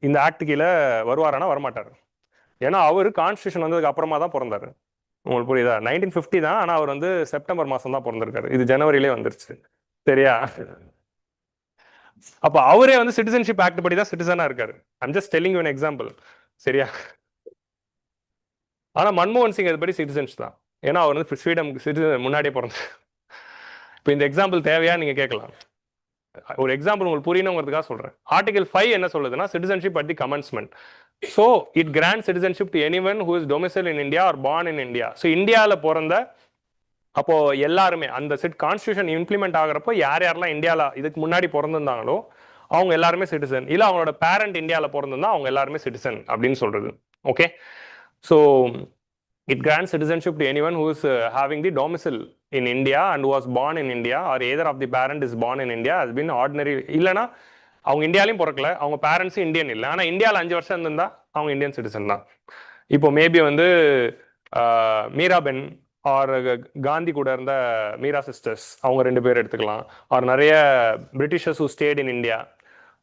A: இந்த ஆக்ட் கீழே வருவாரானா வரமாட்டார். ஏன்னா அவர் கான்ஸ்டியூஷன் வந்ததுக்கு அப்புறமா தான் பிறந்தாரு. உங்களுக்கு புரியுதா? 1950 தான், ஆனால் அவர் வந்து செப்டம்பர் மாதம் தான் பிறந்திருக்காரு. இது ஜனவரியிலே வந்துருச்சு. சரியா? அப்போ அவரே வந்து சிட்டிசன்ஷிப் ஆக்ட் படி தான் சிட்டிசனா இருக்காரு. I'm just telling you an example. சரியா? ஆனால் மன்மோகன் சிங் அது படி சிட்டிசன்ஸ் தான். ஏன்னா அவர் வந்து ஃப்ரீடம் சிட்டிசன் முன்னாடியே பிறந்தார். இப்போ இந்த எக்ஸாம்பிள் தேவையா நீங்க கேட்கலாம். ஒரு எக்ஸாம்பிள் உங்களுக்கு புரியணுங்கிறதுக்காக சொல்றேன். ஆர்டிகல் 5 என்ன சொல்லுதுன்னா, citizenship at the commencement. So it grant citizenship to anyone who is domicile in India or born in India. So இந்தியாவில் பிறந்த அப்போ எல்லாருமே அந்த கான்ஸ்டியூஷன் இம்ப்ளிமெண்ட் ஆகிறப்போ யார் யாரெல்லாம் இந்தியாவில் இதுக்கு முன்னாடி பிறந்திருந்தாங்களோ அவங்க எல்லாருமே சிட்டிசன். இல்லை அவங்களோட பேரண்ட் இந்தியாவில் பிறந்திருந்தா அவங்க எல்லாருமே சிட்டிசன் அப்படின்னு சொல்றது. Okay, so it grants citizenship to anyone who is having the domicile in India and who was born in India or either of the parent is born in India has been ordinary. இல்லைனா அவங்க இந்தியாலையும் பிறக்கல, அவங்க பேரண்ட்ஸும் இந்தியன் இல்லை, ஆனால் இந்தியாவில் 5 வருஷம் இருந்தா அவங்க இந்தியன் சிட்டிசன் தான். இப்போ மேபி வந்து மீராபென் ஆர் காந்தி கூட இருந்த மீரா சிஸ்டர்ஸ் அவங்க 2 பேர் எடுத்துக்கலாம். ஆர் நிறைய Britishers who state in India,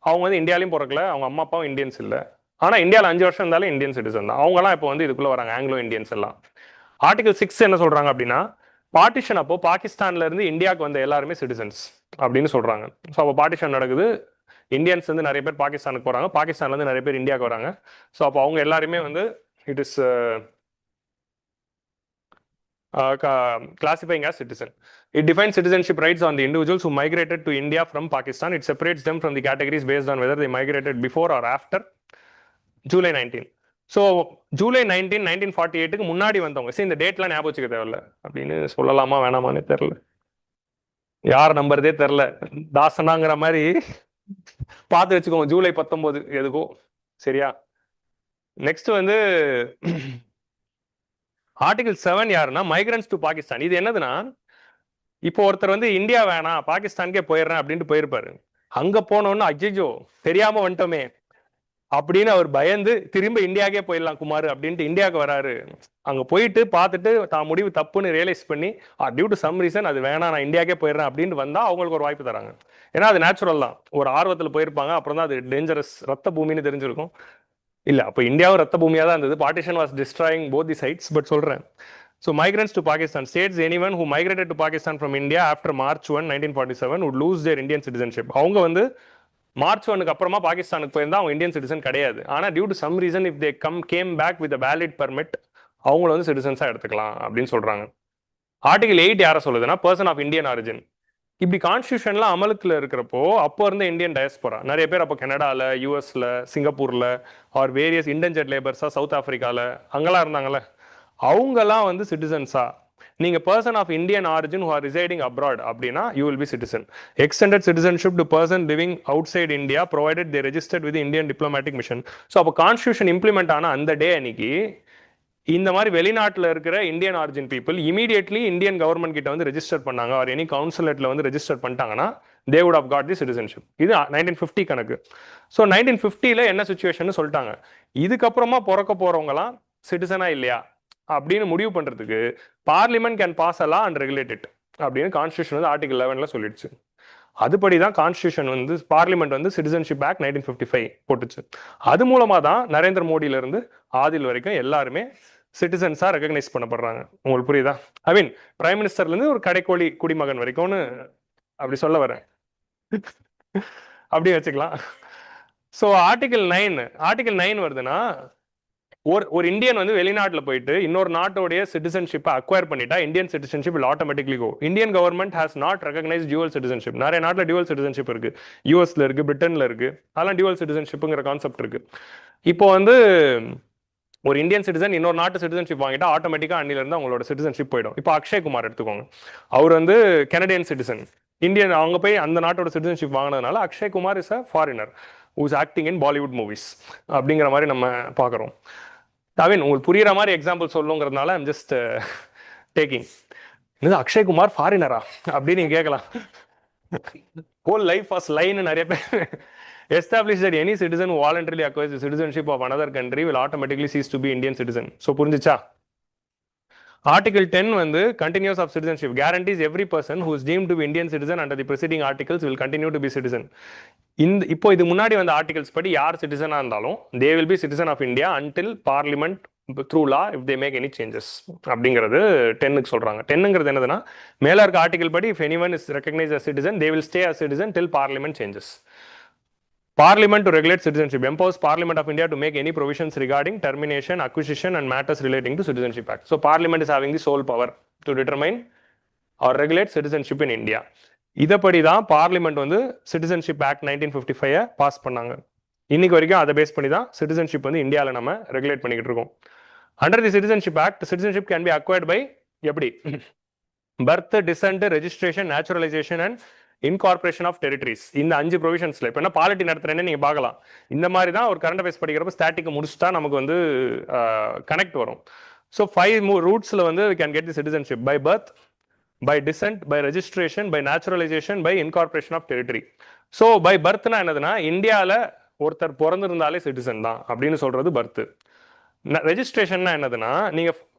A: அவங்க வந்து இந்தியாலையும் பிறக்கல, அவங்க அம்மா அப்பாவும் இந்தியன்ஸ் இல்லை, ஆனால் இந்தியாவில் 5 வருஷம் இருந்தாலும் இந்தியன் சிட்டிசன் தான். அவங்கலாம் இப்போ வந்து இதுக்குள்ளே வராங்க, ஆங்கிலோ இந்தியன்ஸ் எல்லாம். ஆர்டிகல் 6 என்ன சொல்றாங்க அப்படின்னா, பார்ட்டிஷன் அப்போ பாகிஸ்தான்ல இருந்து இந்தியாவுக்கு வந்த எல்லாருமே சிட்டிசன்ஸ் அப்படின்னு சொல்றாங்க. ஸோ அப்போ பார்ட்டிஷன் நடக்குது, இந்தியன்ஸ் வந்து நிறைய பேர் பாகிஸ்தானுக்கு போறாங்க, பாகிஸ்தான்ல இருந்து நிறைய பேர் இந்தியாவுக்கு வராங்க. ஸோ அப்போ அவங்க எல்லாருமே வந்து it is classifying as citizen. It defines citizenship rights on the individuals who migrated to India from Pakistan. It separates them from the categories based on whether they migrated before or after July 19. So July 19, 1948க்கு முன்னாடி வந்தவங்க. சரி, இந்த டேட்லாம் ஞாபகம் வச்சுக்க தேவையில்ல அப்படின்னு சொல்லலாமா வேணாமான்னு தெரில, யார் நம்புறதே தெரில, தாசனாங்கிற மாதிரி பார்த்து வச்சுக்கோங்க. ஜூலை 19 எதுக்கோ. சரியா? நெக்ஸ்ட் வந்து ஆர்டிகல் 7 யாருன்னா மைக்ரன்ஸ் டு பாகிஸ்தான். இது என்னதுன்னா, இப்போ ஒருத்தர் வந்து இந்தியா வேணாம் பாகிஸ்தானுக்கே போயிடுறேன் அப்படின்ட்டு போயிருப்பாரு. அங்க போனோன்னு அஜிஜோ தெரியாம வந்துட்டோமே அப்படின்னு அவர் பயந்து திரும்ப இந்தியாவுக்கே போயிடலாம் குமார் அப்படின்ட்டு இந்தியாவுக்கு வராரு. அங்க போயிட்டு பார்த்துட்டு தான் முடிவு தப்புன்னு ரியலைஸ் பண்ணி டியூ டு சம் ரீசன் அது வேணாம் நான் இந்தியாவுக்கே போயிடுறேன் அப்படின்னு வந்தா அவங்களுக்கு ஒரு வாய்ப்பு தராங்க. ஏன்னா அது நேச்சுரல் தான், ஒரு ஆர்வத்தில் போயிருப்பாங்க, அப்புறம் தான் அது டேஞ்சரஸ் ரத்த பூமின்னு தெரிஞ்சிருக்கும். இல்ல அப்போ இந்தியாவும் ரத்த பூமியா தான் இருந்தது. Partition was destroying both the sides. But சொல்றேன், so migrants to Pakistan states anyone who migrated to Pakistan from India after March 1, 1947 would lose their Indian citizenship. அவங்க வந்து March 1க்கு அப்புறமா பாகிஸ்தானுக்கு போயிருந்தா அவங்க இந்தியன் சிட்டிசன் கிடையாது. ஆனால் due to some reason if they came back with valid permit அவங்கள வந்து சிட்டிசன்ஸாக எடுத்துக்கலாம் அப்படின்னு சொல்றாங்க. ஆர்டிகல் 8 யாரை சொல்லுதுன்னா, பர்சன் ஆஃப் இந்தியன் ஆரிஜின். இப்படி கான்ஸ்டியூஷன்லாம் அமலுக்குள்ள இருக்கிறப்போ அப்போ இருந்த இந்தியன் டயஸ்போரா நிறைய பேர் அப்போ கனடாவில், யூஎஸ்ல, சிங்கப்பூர்ல ஆர் வேரியஸ் இண்டென்ஜர்ட் லேபர்ஸா சவுத் ஆஃப்ரிக்காவில் அங்கெல்லாம் இருந்தாங்கல்ல, அவங்கெல்லாம் வந்து சிட்டிசன்ஸா நீங்க person of Indian origin who are residing abroad அப்படின்னா you will be citizen. Extended citizenship to person living outside India provided they registered with the Indian diplomatic mission. So அப்போ கான்ஸ்டியூஷன் இம்ப்ளிமெண்ட் ஆன அந்த டே அன்னைக்கு இந்த மாதிரி வெளிநாட்டில் இருக்கிற Indian origin people immediately Indian government கிட்ட வந்து ரெஜிஸ்டர் பண்ணாங்க ஆர் எனி கவுன்சிலேட்ல வந்து ரெஜிஸ்டர் பண்ணிட்டாங்கன்னா they would have got the citizenship. இது 1950 கணக்கு. ஸோ 1950ல என்ன சுச்சுவேஷன் சொல்லிட்டாங்க, இதுக்கப்புறமா பிறக்க போறவங்கலாம் சிட்டிசனா இல்லையா அப்படின்னு முடிவு பண்றதுக்கு parliament can pass a law and regulate it அப்படின்னு கான்ஸ்டியூஷன் வந்து ஆர்டிகல் 11ல சொல்லிடுச்சு. அதுபடி தான் கான்ஸ்டியூஷன் வந்து பார்லிமெண்ட் வந்து சிட்டிசன்ஷிப் ஆக்ட் 1955 போட்டுச்சு. அது மூலமா தான் நரேந்திர மோடியில இருந்து ஆதில் வரைக்கும் எல்லாருமே சிட்டிசன்ஸா ரெகக்னைஸ் பண்ணப்படுறாங்க. உங்களுக்கு புரியுதா? ஐ மீன் பிரைம் மினிஸ்டர்ல இருந்து ஒரு கடைக்கோழி குடிமகன் வரைக்கும்னு அப்படி சொல்ல வரேன். அப்படி வச்சுக்கலாம். ஸோ ஆர்டிகல் 9 வருதுன்னா ஒரு இந்தியன் வந்து வெளிநாட்டில் போயிட்டு இன்னொரு நாட்டோடைய சிட்டிசன்ஷிப்பை அக்வயர் பண்ணிட்டா Indian citizenship will automatically go. Indian government has not recognise dual citizenship. நிறைய நாட்டில் டியூவல் சிட்டிசன்ஷிப் இருக்கு, யூஎஸ்ல இருக்கு, பிரிட்டன்ல இருக்கு, அதெல்லாம் டியூவல் சிட்டிசன்ஷிப்புங்கிற கான்செப்ட் இருக்கு. இப்போ வந்து ஒரு இந்தியன் சிட்டிசன் இன்னொரு நாட்டு சிட்டிசன்ஷிப் வாங்கிட்டா ஆட்டோமேட்டிக்கா அன்னில இருந்து அவங்களோட சிட்டிசன்ஷிப் போயிடும். இப்போ அக்ஷய் குமார் எடுத்துக்கோங்க, அவர் வந்து கனடியன் சிட்டிசன், இந்தியன், அவங்க போய் அந்த நாட்டோட சிட்டிசன்ஷிப் வாங்கினதுனால Akshay Kumar is a foreigner who is acting in Bollywood movies அப்படிங்கிற மாதிரி நம்ம பார்க்குறோம். ஐ மீன் உங்களுக்கு புரியுற மாதிரி எக்ஸாம்பிள் சொல்லுங்கிறதுனால ஐம் ஜஸ்ட் டேக்கிங். இது அக்ஷய் குமார் ஃபாரினரா அப்படின்னு நீங்க கேட்கலாம். ஹோல் லைஃப் வாஸ் லைன் நிறைய பேர் established that any citizen who voluntarily acquires the citizenship of another country will automatically cease to be Indian citizen. So புரிஞ்சுச்சா? Article 10 வந்து continuous of citizenship guarantees every person who is deemed to be Indian citizen under the preceding articles will continue to be citizen. இப்போ இது முன்னாடி வந்த ஆர்டிகல்ஸ் படி யார் சிட்டிசனா இருந்தாலும் they will be citizen of India until parliament through law if they make any changes அப்படிங்கிறது 10க்கு சொல்றாங்க. 10ங்கிறது என்னதுன்னா மேல இருக்க ஆர்டிகல் படி if anyone is recognized as citizen they will stay as citizen till parliament changes. Parliament to regulate citizenship empowers Parliament of India to make any provisions regarding termination, acquisition and matters relating to Citizenship Act. So Parliament is having the sole power to determine or regulate citizenship in India. இதப்படி தான் பார்லிமெண்ட் வந்து சிட்டிசன்ஷிப் ஆக்ட் 1955 பாஸ் பண்ணாங்க. இன்னைக்கு வரைக்கும் அதை பேஸ் பண்ணி தான் சிட்டிசன்ஷிப் வந்து இந்தியாவில் நம்ம ரெகுலேட் பண்ணிக்கிட்டு இருக்கோம். Under the citizenship act citizenship can be acquired by எப்படி birth, descent, registration, naturalisation and incorporation of territories. இந்த 5 ப்ரொவிஷன்ஸ்ல இப்போ என்ன பாலிட்டி நடத்துறேன்னு நீங்க பார்க்கலாம். இந்த மாதிரி தான் ஒரு கரண்ட் அஃபேர்ஸ் படிக்கிறப்ப ஸ்டாட்டிக் முடிச்சுட்டா நமக்கு வந்து கனெக்ட் வரும். ஸோ 5 ரூட்ஸ்ல வந்து we can get the citizenship by birth, by descent, by registration, by naturalization, by incorporation of territory. So by பர்த்னா என்னதுன்னா இந்தியாவில் ஒருத்தர் பிறந்திருந்தாலே சிட்டிசன் தான் அப்படின்னு சொல்றது பர்த். ரெஜிஸ்ட்ரேஷன்னா என்னதுன்னா நீங்க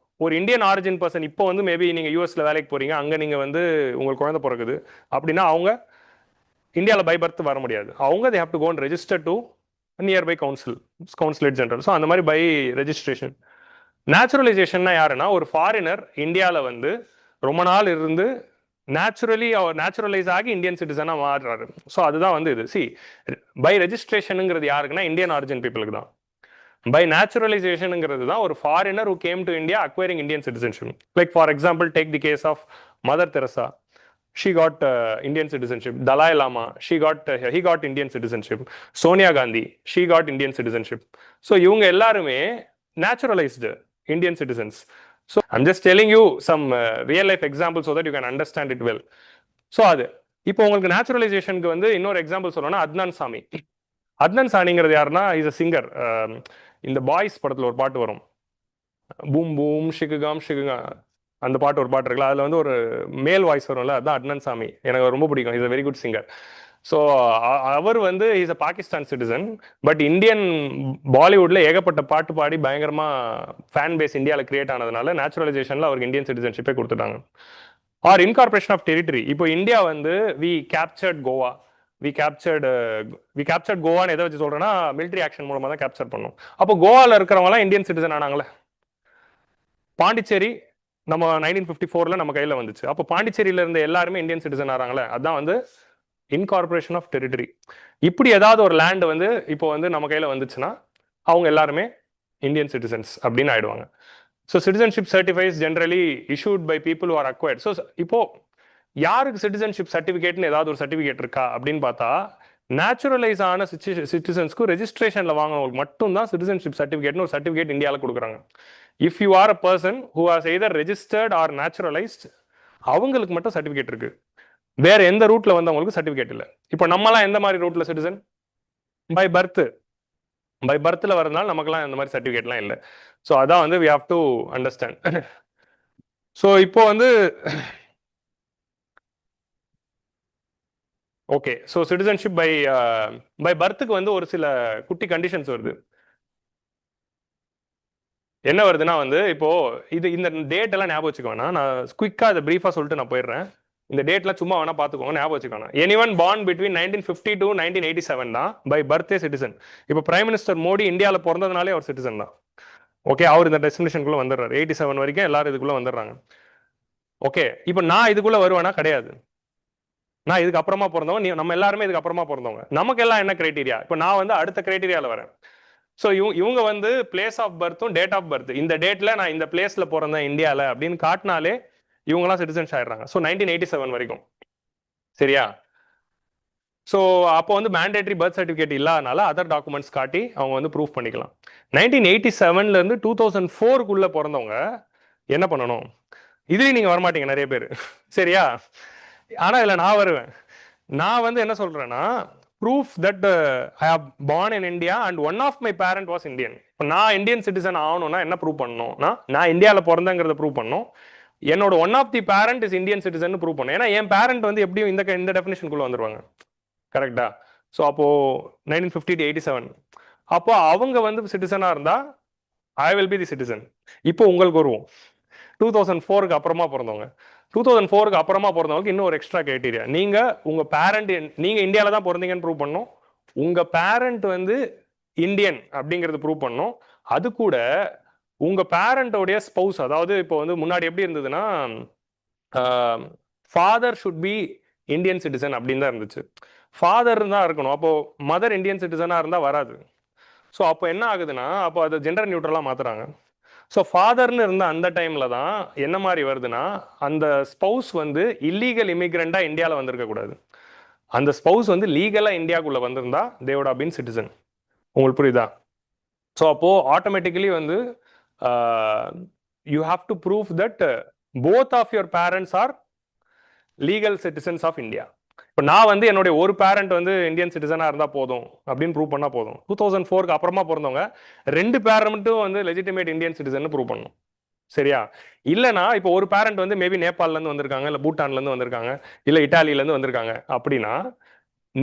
A: ஒரு இந்தியன் ஆரிஜின் பர்சன் இப்போ வந்து மேபி நீங்கள் யூஎஸ்ல வேலைக்கு போறீங்க, அங்கே நீங்கள் வந்து உங்களுக்கு குழந்தை பிறகுது அப்படின்னா அவங்க இந்தியாவில் பை பர்த் வர முடியாது. அவங்க they have to go and register to nearby consulate general. So அந்த மாதிரி பை ரெஜிஸ்ட்ரேஷன். நேச்சுரலைசேஷன்னா யாருன்னா ஒரு ஃபாரினர் இந்தியாவில் வந்து ரொம்ப நாள் இருந்து நேச்சுரலைஸ் ஆகி இந்தியன் சிட்டிசனாக மாறுறாரு. ஸோ அதுதான் வந்து இது. பை ரெஜிஸ்ட்ரேஷனுங்கிறது யாருக்குன்னா இந்தியன் ஆரிஜின் பீப்புளுக்கு தான். பை நேச்சுரலைசேஷனுங்கிறது தான் ஒரு foreigner who came to India acquiring Indian citizenship. Like for example, take the case of Mother Teresa. She got Indian citizenship. Dalai Lama, he got Indian citizenship. Sonia Gandhi, she got Indian citizenship. So இவங்க எல்லாருமே naturalized Indian citizens. So I'm just telling you some real life examples so that you can understand it well. So அது இப்போ உங்களுக்கு நேச்சுரலைசேஷனுக்கு வந்து இன்னொரு எக்ஸாம்பிள் சொல்லணும்னா அத்னான் சாமி. அத்னான் சாமிங்கிறது யாருன்னா இஸ் அ சிங்கர். இந்த பாய்ஸ் படத்தில் ஒரு பாட்டு வரும், பூம் பூம் ஷிகுகாம் ஷிகுகா, அந்த பாட்டு ஒரு பாட்டு இருக்குல்ல, அதில் வந்து ஒரு மேல் வாய்ஸ் வரும்ல, அதுதான் அத்னான் சாமி. எனக்கு ரொம்ப பிடிக்கும். Is a very good singer. So அவர் வந்து is a Pakistan citizen. But Indian பாலிவுட்ல ஏகப்பட்ட பாட்டு பாடி பயங்கரமா ஃபேன் பேஸ் இந்தியாவில் கிரியேட் ஆனதுனால நேச்சுரலைசேஷன்ல அவருக்கு இந்தியன் சிட்டிசன்ஷிப்பே கொடுத்துட்டாங்க. Or incorporation of territory. இப்போ இந்தியா வந்து we captured Goa, we captured கோவான்னு எதை வச்சு சொல்றேன்னா மிலிட்டரி ஆக்ஷன் மூலமா தான் கேப்சர் பண்ணோம். அப்போ கோவால இருக்கிறவங்களாம் இந்தியன் சிட்டிசன் ஆனாங்களே. பாண்டிச்சேரி நம்ம 1954 நம்ம கையில வந்துச்சு. அப்போ பாண்டிச்சேரியில இருந்த எல்லாருமே இந்தியன் சிட்டிசன் ஆறாங்களே, அதான் வந்து இன்கார்பரேஷன் ஆஃப் டெரிட்டரி. இப்படி ஏதாவது ஒரு லேண்ட் வந்து இப்போ வந்து நம்ம கையில வந்துச்சுன்னா அவங்க எல்லாருமே இந்தியன் சிட்டிசன்ஸ் அப்படின்னு ஆயிடுவாங்க. So citizenship certifies generally issued by people are acquired. So இப்போ யாருக்கு சிட்டிசன்ஷிப் சர்டிஃபிகேட்னு ஏதாவது ஒரு சர்டிஃபிகேட் இருக்கா அப்படின்னு பார்த்தா நேச்சுரலைஸ் ஆன சிட்டிசன்ஸ்க்கு ரெஜிஸ்ட்ரேஷனில் வாங்கினவங்களுக்கு மட்டும்தான் சிட்டிசன்ஷிப் சர்டிஃபிகேட்னு ஒரு சர்டிஃபிகேட் இந்தியாவில் கொடுக்குறாங்க. If you are a person who has either registered or naturalised, அவங்களுக்கு மட்டும் சர்டிஃபிகேட் இருக்கு. வேற எந்த ரூட்ல வந்தவங்களுக்கு சர்டிஃபிகேட் இல்லை. இப்போ நம்மலாம் எந்த மாதிரி ரூட்ல சிட்டிசன்? By birth. பை பர்த்தில் வரதுனால நமக்குலாம் இந்த மாதிரி சர்டிஃபிகேட்லாம் இல்லை. ஸோ அதான் வந்து we have to understand. So இப்போ வந்து ஓகே, ஸோ சிட்டிசன்ஷிப் பை பர்த்துக்கு வந்து ஒரு சில குட்டி கண்டிஷன்ஸ் வருது. என்ன வருதுன்னா வந்து இப்போ இந்த டேட் எல்லாம் ஞாபகம் வச்சுக்க வேணாம். நான் குயிக்காக அதை ப்ரீஃபாக சொல்லிட்டு நான் போயிடுறேன். இந்த டேட்லாம் சும்மா வேணா பார்த்துக்கோங்க, ஞாபகம் வச்சுக்கோங்க. எனிவன் பார்ன் பிட்வீன் 1950 to 1987 தான் பை பர்த்தே சிட்டிசன். இப்போ பிரைம் மினிஸ்டர் மோடி இந்தியாவில் பிறந்ததுனாலே அவர் சிட்டிசன் தான். ஓகே, அவர் இந்த டெஸ்டினேஷனுக்குள்ள வந்துடுறாரு. 87 வரைக்கும் எல்லாரும் இதுக்குள்ள வந்துடுறாங்க. ஓகே, இப்போ நான் இதுக்குள்ள வருவேனா? கிடையாது. நான் இதுக்கு அப்புறமா பிறந்தவங்க, நம்ம எல்லாருமே இதுக்கு அப்புறமா பிறந்தவங்க. நமக்கு எல்லாம் என்ன கிரைட்டீரியா? இப்போ நான் வந்து அடுத்த கிரைட்டீரியாவில் வரேன். ஸோ இவங்க வந்து பிளேஸ் ஆஃப் பர்த்தும் டேட் ஆஃப் பர்த், இந்த டேட்ல நான் இந்த பிளேஸ்ல பிறந்தேன் இந்தியாவில் அப்படின்னு காட்டினாலே இவங்கலாம் சிட்டிசன்ஸ் ஆயிடுறாங்க. ஸோ 1987 வரைக்கும். சரியா? ஸோ அப்போ வந்து மேண்டேட்டரி பர்த் சர்டிஃபிகேட் இல்லாதனால அதர் டாக்குமெண்ட்ஸ் காட்டி அவங்க வந்து ப்ரூஃப் பண்ணிக்கலாம். 1987 இருந்து 2004 பிறந்தவங்க என்ன பண்ணணும்? இதுலேயும் நீங்கள் வரமாட்டீங்க நிறைய பேர். சரியா? ஆனால் இதில் நான் வருவேன். நான் வந்து என்ன சொல்றேன்னா, proof that I have born in India and one of my parent was Indian. இப்போ நான் இந்தியன் சிட்டிசன் ஆகணும்னா என்ன ப்ரூவ் பண்ணணும்னா, நான் இந்தியாவில் பிறந்தங்கிறத ப்ரூவ் பண்ணணும். என்னோட one of the parent is Indian citizen prove பண்ணணும். ஏன்னா என் பேரண்ட் வந்து எப்படியும் இந்த டெஃபினேஷனுக்குள்ள வந்துருவாங்க. கரெக்டா? ஸோ அப்போ 1950 to 87 அப்போ அவங்க வந்து சிட்டிசனா இருந்தா I will be the citizen. இப்போ உங்களுக்கு வருவோம் 2004 அப்புறமா பிறந்தவங்க. 2004 அப்புறமா பிறந்தவங்களுக்கு இன்னும் ஒரு எக்ஸ்ட்ரா கிரைட்டீரியா. நீங்க உங்க பேரண்ட், நீங்க இந்தியாவில் தான் பிறந்தீங்கன்னு ப்ரூவ் பண்ணணும். உங்க பேரண்ட் வந்து இந்தியன் அப்படிங்கிறது ப்ரூவ் பண்ணணும். அது கூட உங்க பேரண்டோடைய ஸ்பௌஸ், அதாவது இப்போ வந்து முன்னாடி எப்படி இருந்ததுன்னா father should be Indian citizen அப்படின்னு தான் இருந்துச்சு. ஃபாதர் தான் இருக்கணும். அப்போ மதர் இந்தியன் சிட்டிசனா இருந்தா வராது. ஸோ அப்போ என்ன ஆகுதுன்னா, அப்போ அதை ஜெண்டர் நியூட்ரலா மாத்துறாங்க. ஸோ ஃபாதர்னு இருந்த அந்த டைம்ல தான் என்ன மாதிரி வருதுன்னா, அந்த ஸ்பௌஸ் வந்து இல்லீகல் இமிகிரண்டா இந்தியாவில் வந்திருக்க கூடாது. அந்த ஸ்பௌஸ் வந்து லீகலா இந்தியாவுக்குள்ள வந்திருந்தா தேவோட பின் சிட்டிசன். உங்களுக்கு புரியுதா? ஸோ அப்போ ஆட்டோமேட்டிக்கலி வந்து you have to prove that both of your parents are legal citizens of India. இப்போ நான் வந்து என்னுடைய ஒரு பேரண்ட் வந்து இந்தியன் சிட்டிசனாக இருந்தால் போதும் அப்படின்னு ப்ரூவ் பண்ணால் போதும். 2004 அப்புறமா பிறந்தவங்க 2 பேரண்ட்டும் வந்து லெஜிட்டிமேட் இந்தியன் சிட்டிசன் ப்ரூவ் பண்ணணும். சரியா? இல்லைனா இப்போ ஒரு பேரண்ட் வந்து மேபி நேபாள்லேருந்து வந்திருக்காங்க, இல்லை பூட்டான்லேருந்து வந்திருக்காங்க, இல்லை இட்டாலியிலேருந்து வந்திருக்காங்க அப்படின்னா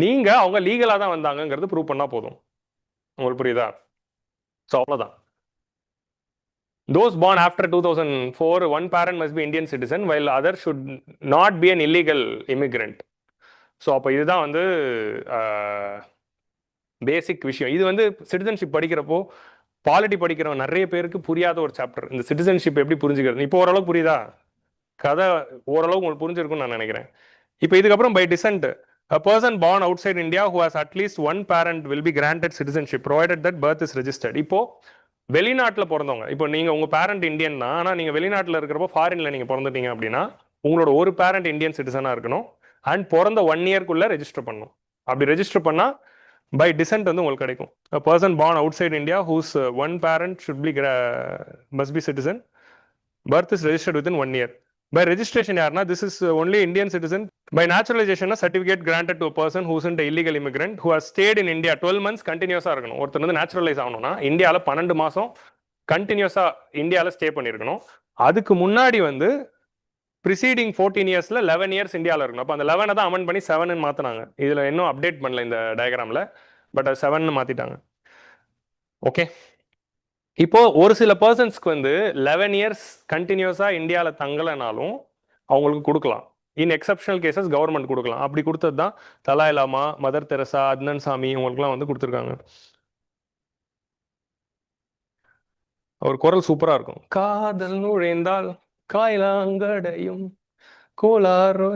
A: நீங்கள் அவங்க லீகலாக தான் வந்தாங்கிறது ப்ரூவ் பண்ணால் போதும். உங்களுக்கு புரியுதா? ஸோ அவ்வளோதான். Those born after 2004, one parent must be Indian citizen while other should not be an illegal immigrant. So அப்போ இதுதான் வந்து பேசிக் விஷயம். இது வந்து சிட்டிசன்ஷிப் படிக்கிறப்போ பாலிட்டி படிக்கிறவங்க நிறைய பேருக்கு புரியாத ஒரு சாப்டர். இந்த சிட்டிசன்ஷிப் எப்படி புரிஞ்சுக்கிறது? இப்போ ஓரளவுக்கு புரியுதா? கதை ஓரளவு உங்களுக்கு புரிஞ்சிருக்கும்னு நான் நினைக்கிறேன். இப்போ இதுக்கப்புறம் by descent a person born outside India who has at least one parent will be granted citizenship provided that birth is registered. இப்போ வெளிநாட்டில் பிறந்தவங்க, இப்போ நீங்கள் உங்கள் பேரண்ட் இந்தியன் தான், ஆனால் நீங்கள் வெளிநாட்டில் இருக்கிறப்போ ஃபாரினில் நீங்கள் பிறந்துட்டீங்க அப்படின்னா உங்களோட ஒரு பேரண்ட் இந்தியன் சிட்டிசனாக இருக்கணும் அண்ட் பிறந்த 1 இயர்க்குள்ளே ரெஜிஸ்டர் பண்ணணும். அப்படி ரெஜிஸ்டர் பண்ணால் பை டிசென்ட் வந்து உங்களுக்கு கிடைக்கும். a person born outside India whose one parent should be must be citizen, birth is registered within 1 year. By registration யாருன்னா this is only Indian citizen. By naturalization a certificate granted to a person who isn't an illegal immigrant who has stayed in India 12 months continuous இருக்கணும். ஒருத்தர் வந்து நேச்சுரலைஸ் ஆகணும்னா இந்தியாவில் 12 மாதம் கண்டினியூஸா இந்தியாவில் ஸ்டே பண்ணியிருக்கணும். அதுக்கு முன்னாடி வந்து ப்ரிசீடிங் 14 இயர்ஸ்ல 11 இயர்ஸ் இந்தியாவில் இருக்கணும். அப்போ அந்த 11 தான் அமெண்ட் பண்ணி 7ன்னு மாற்றினாங்க. இதில் இன்னும் அப்டேட் பண்ணல இந்த டயக்ராமில், பட் அது 7ன்னு மாற்றிட்டாங்க. ஓகே, இப்போ ஒரு சில பர்சன்ஸ்க்கு வந்து 11 இயர்ஸ் கண்டினியூஸா இந்தியாவில் தங்கலைனாலும் அவங்களுக்கு கொடுக்கலாம். இன் எக்ஸப்ஷனல் கேசஸ் கவர்மெண்ட் கொடுக்கலாம். அப்படி கொடுத்தது தான் தலாய் லாமா, மதர் தெரசா, அத்னன் சாமி இவங்களுக்குலாம் வந்து கொடுத்துருக்காங்க. அவர் குரல் சூப்பரா இருக்கும். காதல் நுழைந்தால் காயலாங்கடையும் கோலாறு.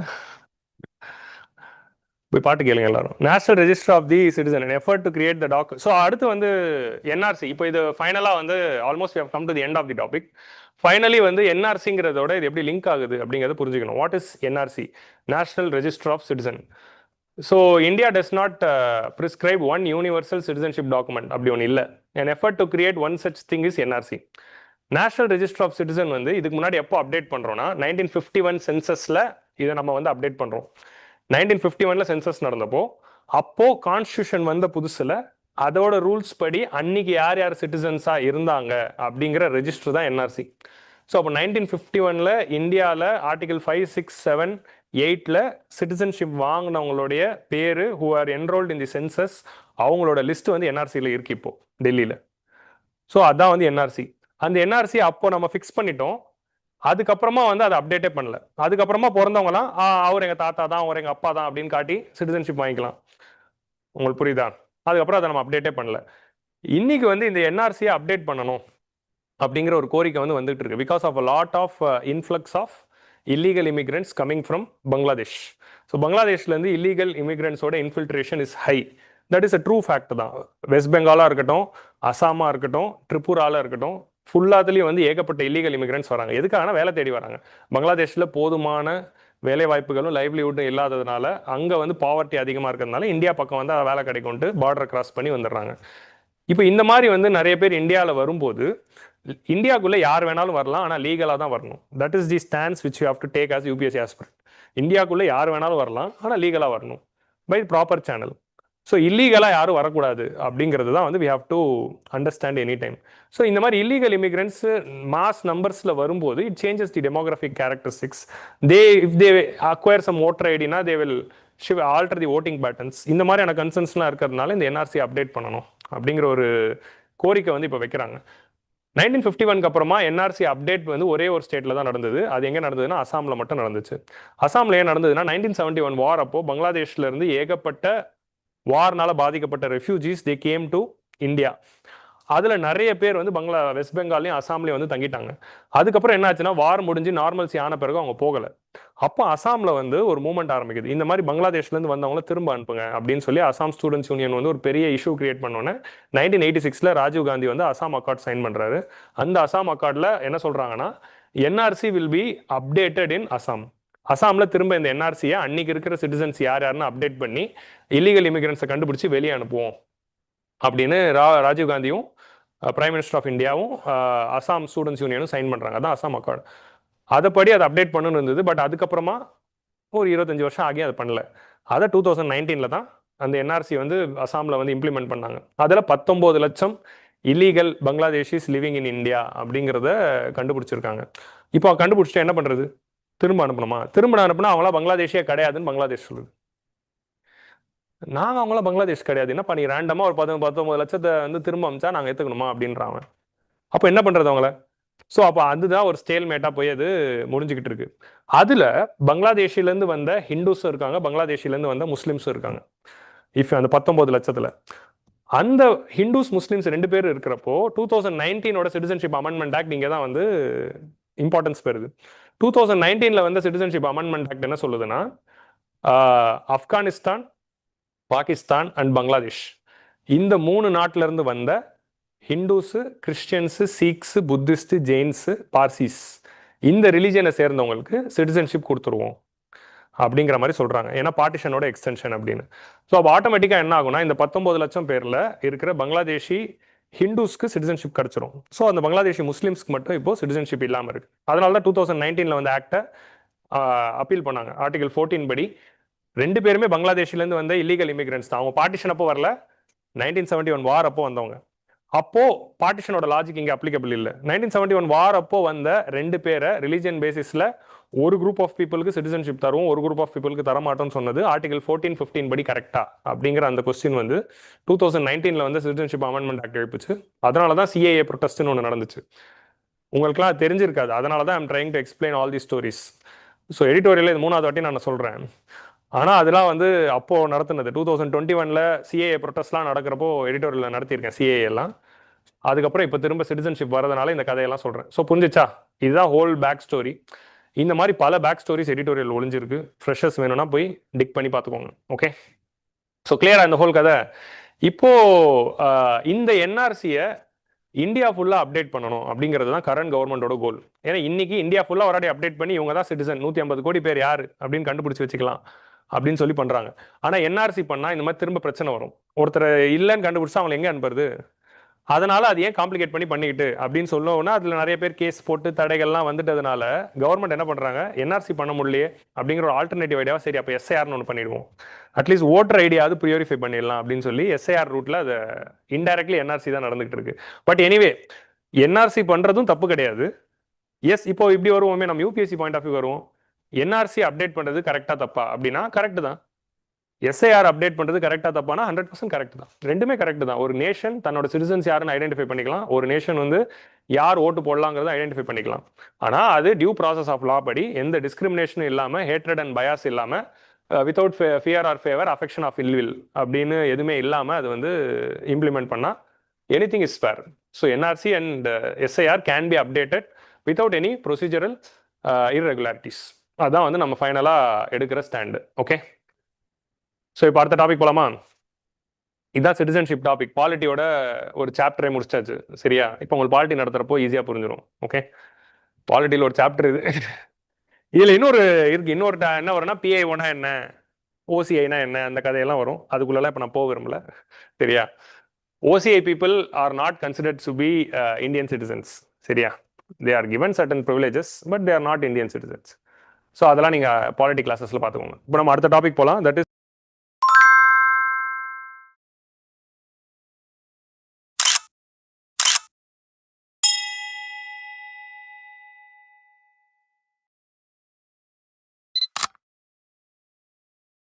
A: போய் பாட்டு கேளுங்க எல்லாரும். National register of the citizen an effort to create the doc. So அடுத்து வந்து என்ஆர்சி. இப்போ இது ஃபைனலாக வந்து almost we have come to the end of the topic. Finally வந்து என்ஆர்சிங்கிறதோட இது எப்படி லிங்க் ஆகுது அப்படிங்கிறத புரிஞ்சுக்கணும். What is NRC? National register of citizen. So India does not prescribe one universal citizenship document அப்படி ஒன்று இல்லை. an effort to create one such thing is NRC. National register of citizen வந்து இதுக்கு முன்னாடி எப்போ அப்டேட் பண்ணுறோம்னா 1951 சென்சஸில் இதை நம்ம வந்து அப்டேட் பண்ணுறோம். 1951 சென்சஸ் நடந்தப்போ அப்போ கான்ஸ்டியூஷன் வந்த புதுசில் அதோட ரூல்ஸ் படி அன்னைக்கு யார் யார் சிட்டிசன்ஸாக இருந்தாங்க அப்படிங்கிற ரெஜிஸ்டர் தான் என்ஆர்சி. ஸோ அப்போ 1951 இந்தியாவில் ஆர்டிகல் 5, 6, 7, 8 சிட்டிசன்ஷிப் வாங்கினவங்களுடைய பேர் who are enrolled in the census அவங்களோட லிஸ்ட் வந்து என்ஆர்சியில் இருக்கு இப்போ டெல்லியில். ஸோ அதான் வந்து என்ஆர்சி. அந்த என்ஆர்சி அப்போ நம்ம ஃபிக்ஸ் பண்ணிட்டோம். அதுக்கப்புறமா வந்து அதை அப்டேட்டே பண்ணல. அதுக்கப்புறமா பிறந்தவங்களாம் அவர் எங்கள் தாத்தா தான், அவர் எங்கள் அப்பா தான் அப்படின்னு காட்டி சிட்டிசன்ஷிப் வாங்கிக்கலாம். உங்களுக்கு புரியுதா? அதுக்கப்புறம் அதை நம்ம அப்டேட்டே பண்ணல. இன்னைக்கு வந்து இந்த என்ஆர்சியை அப்டேட் பண்ணணும் அப்படிங்கிற ஒரு கோரிக்கை வந்து வந்துட்டு இருக்கு. Because of a lot of influx of illegal immigrants coming from Bangladesh. So பங்களாதேஷ்லேருந்து இல்லீகல் இமிகிரண்ட்ஸோட infiltration is high. That is a true fact தான். வெஸ்ட் பெங்காலாக இருக்கட்டும், அசாமாக இருக்கட்டும், திரிபுராவில் இருக்கட்டும், ஃபுல்லாத்துலேயும் வந்து ஏகப்பட்ட இல்லீகல் இமிகிரண்ட்ஸ் வராங்க. எதுக்காக? வேலை தேடி வராங்க. பங்களாதேஷில் போதுமான வேலை வாய்ப்புகளும் லைவ்லிஹுட்டும் இல்லாததுனால அங்கே வந்து பாவர்ட்டி அதிகமாக இருக்கிறதுனால இந்தியா பக்கம் வந்து வேலை கிடைக்கும்ட்டு பார்டர் கிராஸ் பண்ணி வந்துடுறாங்க. இப்போ இந்த மாதிரி வந்து நிறைய பேர் இந்தியாவில் வரும்போது இந்தியாவுக்குள்ளே யார் வேணாலும் வரலாம், ஆனால் லீகலாக தான் வரணும். That is the stands which you have to take as UPSC aspirant. இந்தியாவுக்குள்ளே யார் வேணாலும் வரலாம், ஆனால் லீகலாக வரணும் பை ப்ராப்பர் சேனல். ஸோ இல்லீகலாக யாரும் வரக்கூடாது அப்படிங்கிறது தான் வந்து we have to understand any time. So இந்த மாதிரி இல்லீகல் இமிகிரண்ட்ஸ் மாஸ் நம்பர்ஸில் வரும்போது it changes the demographic characteristics. If they acquire some voter ஐடினா they will alter the voting patterns. இந்த மாதிரியான கன்சர்ன்ஸ்லாம் இருக்கிறதுனால இந்த என்ஆர்சி அப்டேட் பண்ணணும் அப்படிங்கிற ஒரு கோரிக்கை வந்து இப்போ வைக்கிறாங்க. 1951 அப்புறமா என்ஆர்சி அப்டேட் வந்து ஒரே ஒரு ஸ்டேட்டில் தான் நடந்தது. அது எங்கே நடந்ததுன்னா அசாமில் மட்டும் நடந்துச்சு. அசாமில் ஏன் நடந்ததுன்னா 1971 வார் அப்போ பங்களாதேஷ்லேருந்து ஏகப்பட்ட வார்னால பாதிக்கப்பட்ட refugees they came to India. அதில் நிறைய பேர் வந்து வெஸ்ட் பெங்காலையும் அசாம்லையும் வந்து தங்கிட்டாங்க. அதுக்கப்புறம் என்ன ஆச்சுன்னா வார் முடிஞ்சு நார்மல்சி ஆன பிறகு அவங்க போகலை. அப்போ அசாமில் வந்து ஒரு மூவ்மெண்ட் ஆரம்பிக்குது. இந்த மாதிரி பங்களாதேஷ்லேருந்து வந்தவங்கள திரும்ப அனுப்புங்க அப்படின்னு சொல்லி அசாம் ஸ்டூடெண்ட்ஸ் யூனியன் வந்து ஒரு பெரிய இஷ்யூ கிரியேட் பண்ணோன்னே 1986 ராஜீவ் காந்தி வந்து அசாம் அக்கார்ட் சைன் பண்ணுறாரு. அந்த அசாம் அக்கார்டில் என்ன சொல்கிறாங்கன்னா என்ஆர்சி வில் பி அப்டேட்டட் இன் அசாம். அசாமில் திரும்ப இந்த என்ஆர்சியை அன்னைக்கு இருக்கிற சிட்டிசன்ஸ் யார் யாருன்னு அப்டேட் பண்ணி இல்லீகல் இமிகிரண்ட்ஸை கண்டுபிடிச்சி வெளியே அனுப்புவோம் அப்படின்னு ராஜீவ் காந்தியும் பிரைம் மினிஸ்டர் ஆஃப் இந்தியாவும் அசாம் ஸ்டூடெண்ட்ஸ் யூனியனும் சைன் பண்ணுறாங்க. அதான் அசாம் அக்கார்டு. அதைப்படி அதை அப்டேட் பண்ணணும்னு இருந்தது. பட் அதுக்கப்புறமா ஒரு 25 வருஷம் ஆகி அதை பண்ணல. அதை 2019 தான் அந்த என்ஆர்சி வந்து அசாமில் வந்து இம்ப்ளிமெண்ட் பண்ணாங்க. அதில் 19 லட்சம் இல்லீகல் பங்களாதேஷிஸ் லிவிங் இன் இந்தியா அப்படிங்கிறத கண்டுபிடிச்சிருக்காங்க. இப்போ கண்டுபிடிச்சிட்டு என்ன பண்ணுறது? திரும்ப அனுப்பணுமா? திரும்ப அனுப்புனா அவங்களாம் பங்களாதேஷியே கிடையாதுன்னு பங்களாதேஷ் சொல்லுது. நாங்கள் அவங்களாம் பங்களாதேஷ் கிடையாது, என்ன பண்ணி ரேண்டமாக ஒரு 19 லட்சத்தை வந்து திரும்ப அமிச்சா நாங்கள் ஏற்றுக்கணுமா அப்படின்றாங்க. அப்போ என்ன பண்ணுறது அவங்கள? ஸோ அப்போ அதுதான் ஒரு ஸ்டேல்மேட்டாக போய் அது முடிஞ்சுக்கிட்டு இருக்கு. அதில் பங்களாதேஷிலேருந்து வந்த ஹிந்துஸும் இருக்காங்க, பங்களாதேஷிலேருந்து வந்த முஸ்லீம்ஸும் இருக்காங்க. இஃப் அந்த 19 லட்சத்தில் அந்த ஹிந்துஸ் முஸ்லீம்ஸ் 2 பேர் இருக்கிறப்போ 2019 சிட்டிசன்ஷிப் அமெண்ட்மெண்ட் ஆக்ட் இங்கே தான் வந்து இம்பார்ட்டன்ஸ் பெறுது. 2019 வந்த சிட்டிசன்ஷிப் அமெண்ட்மெண்ட் ஆக்ட் என்ன சொல்லுதுன்னா ஆப்கானிஸ்தான், பாகிஸ்தான் அண்ட் பங்களாதேஷ் இந்த 3 நாட்டிலிருந்து வந்த ஹிந்துஸு, கிறிஸ்டியன்ஸு, சீக்ஸு, புத்திஸ்ட்டு, ஜெயின்ஸு, பார்சிஸ் இந்த ரிலீஜனை சேர்ந்தவங்களுக்கு சிட்டிசன்ஷிப் கொடுத்துருவோம் அப்படிங்கிற மாதிரி சொல்கிறாங்க. ஏன்னா பார்ட்டிஷனோட எக்ஸ்டென்ஷன் அப்படின்னு. ஸோ அப்போ ஆட்டோமேட்டிக்காக என்ன ஆகும்னா இந்த 19 லட்சம் பேரில் இருக்கிற பங்களாதேஷி ஹிந்துஸ்க்கு சிட்டிசன்ஷிப் கிடச்சிரும். ஸோ அந்த பங்களாதேஷி முஸ்லீம்ஸ்க்கு மட்டும் இப்போ சிட்டிசன்ஷிப் இல்லாமல் இருக்குது. அதனால தான் 2019 வந்து ஆக்டை அப்பீல் பண்ணாங்க. ஆர்டிகல் 14 படி 2 பேருமே பங்களாதேஷ்லேருந்து வந்த இல்லீகல் இமிகிரண்ட்ஸ் தான். அவங்க பார்ட்டிஷன் அப்போ வரல, 1971 வார் அப்போ வந்தவங்க. அப்போ பார்ட்டிஷனோட லாஜிக் இங்கே அப்ளிகபிள் இல்லை. 1971 வார் அப்போ வந்த 2 பேரை ரிலீஜியன் பேசிஸில் ஒரு குரூப் ஆஃப் பீப்புளுக்கு சிட்டிசன்ஷிப் தருவோம், ஒரு குரூப் ஆஃப் பீப்புளுக்கு தரமாட்டோம்னு சொன்னது ஆர்டிகல் 14, 15 படி கரெக்டா அப்படிங்கிற அந்த கொஸ்டின் வந்து 2019 வந்து சிட்டிசன்ஷிப் அமெண்ட்மெண்ட் ஆக்ட் எழுப்பிச்சு. அதனால தான் சிஏஏ ப்ரொடெஸ்ட்னு ஒன்று நடந்துச்சு. உங்களுக்குலாம் தெரிஞ்சிருக்காது. அதனால தான் I'm trying to explain all the stories. So எடிட்டோரியலில் இது 3வது வாட்டி நான் சொல்கிறேன். ஆனால் அதெல்லாம் வந்து அப்போது நடத்துனது 2021 சிஏஏ ப்ரொட்டஸ்ட்லாம் நடக்கிறப்போ எடிட்டோரியலில் நடத்தியிருக்கேன் சிஏஏ எல்லாம். அதுக்கப்புறம் இப்போ திரும்ப சிட்டிசன்ஷிப் வரதுனால இந்த கதையெல்லாம் சொல்கிறேன். ஸோ புரிஞ்சிச்சா? இதுதான் ஹோல் பேக் ஸ்டோரி. இந்த மாதிரி பல பேக் ஸ்டோரிஸ் எடிட்டோரியல் ஒளிஞ்சிருக்கு. ஃப்ரெஷர்ஸ் வேணும்னா போய் டிக் பண்ணி பார்த்துக்கோங்க. ஓகே, ஸோ கிளியரா இந்த ஹோல் கதை. இப்போ இந்த என்ஆர்சியை இந்தியா ஃபுல்லாக அப்டேட் பண்ணணும் அப்படிங்கிறது தான் கரண்ட் கவர்மெண்டோட கோல். ஏன்னா இன்னைக்கு இந்தியா ஃபுல்லாக ஒரு அப்டேட் பண்ணி இவங்க தான் சிட்டிசன் 150 கோடி பேர் யார் அப்படின்னு கண்டுபிடிச்சி வச்சுக்கலாம். அப்படின்னு சொல்லி பண்றாங்க. ஆனா என்ஆர்சி பண்ணா இந்த மாதிரி திரும்ப பிரச்சனை வரும். ஒருத்தர் இல்லைன்னு கண்டுபிடிச்சா அவங்களை எங்க அனுப்புறது? அதனால அது ஏன் காம்ப்ளிகேட் பண்ணிக்கிட்டு அப்படின்னு சொல்லணும்னா அதுல நிறைய பேர் கேஸ் போட்டு தடைகள்லாம் வந்துட்டதுனால கவர்மெண்ட் என்ன பண்றாங்க, என்ஆர்சி பண்ண முடியலையே அப்படிங்கிற ஒரு ஆல்டர்னேட்டிவ் ஐடியாவா சரி அப்போ எஸ்ஐஆர்னு ஒன்று பண்ணிடுவோம், அட்லீஸ்ட் ஓட்டர் ஐடியாவது ப்ரியோரிஃபை பண்ணிடலாம் அப்படின்னு சொல்லி எஸ்ஐஆர் ரூட்ல அது இன்டைரக்ட்லி என்ஆர்சி தான் நடந்துகிட்டு இருக்கு. பட் எனிவே என்ஆர்சி பண்றதும் தப்பு கிடையாது. எஸ், இப்போ இப்படி வருவோமே, நம்ம யூபிஎஸ்சி பாயிண்ட் ஆஃப் வியூ வருவோம். என்ஆர்சி அப்டேட் பண்றது கரெக்டா தப்பா அப்படின்னா கரெக்ட் தான். எஸ்ஐஆர் அப்டேட் பண்றது கரெக்டா தப்பானா 100% கரெக்ட் தான். ரெண்டுமே கரெக்ட் தான். ஒரு நேஷன் தன்னோட சிட்டிசன்ஸ் யாருன்னு ஐடென்டிஃபை பண்ணிக்கலாம், ஒரு நேஷன் வந்து யார் ஓட்டு போடலாங்கிறத ஐடென்டிஃபை பண்ணிக்கலாம். ஆனா அது டியூ ப்ராசஸ் ஆஃப் லா படி எந்த டிஸ்கிரிமினேஷனும் இல்லாம, ஹேட்ரட் அண்ட் பயாஸ் இல்லாம, without fear or favour, affection of ill will அப்படின்னு எதுவுமே இல்லாம அது வந்து இம்ப்ளிமெண்ட் பண்ணா anything is fair. So NRC and SIR can be updated without any procedural irregularities. அதான் வந்து நம்ம ஃபைனலா எடுக்கிற ஸ்டாண்டு. ஓகே, ஸோ இப்போ அடுத்த டாபிக் போலாமா? இதான் சிட்டிசன்ஷிப் டாபிக். பாலிட்டியோட ஒரு சாப்டரை முடிச்சாச்சு. சரியா? இப்போ உங்களுக்கு பாலிட்டி நடத்துறப்போ ஈஸியா புரிஞ்சிடும். ஓகே, பாலிட்டியில் ஒரு சாப்டர் இது. இதுல இன்னொரு இருக்கு. இன்னொரு என்ன வரும்னா பிஐஓனா என்ன, ஓசிஐனா என்ன, அந்த கதையெல்லாம் வரும். அதுக்குள்ளெல்லாம் இப்போ நான் போக விரும்பல. சரியா? OCI people are not considered to be Indian citizens. சரியா? They are given certain privileges but they are not Indian citizens. So அதெல்லாம் நீங்கள் பாலிட்டி கிளாஸஸில் பார்த்துக்கோங்க. இப்போ நம்ம அடுத்த டாபிக் போகலாம். That is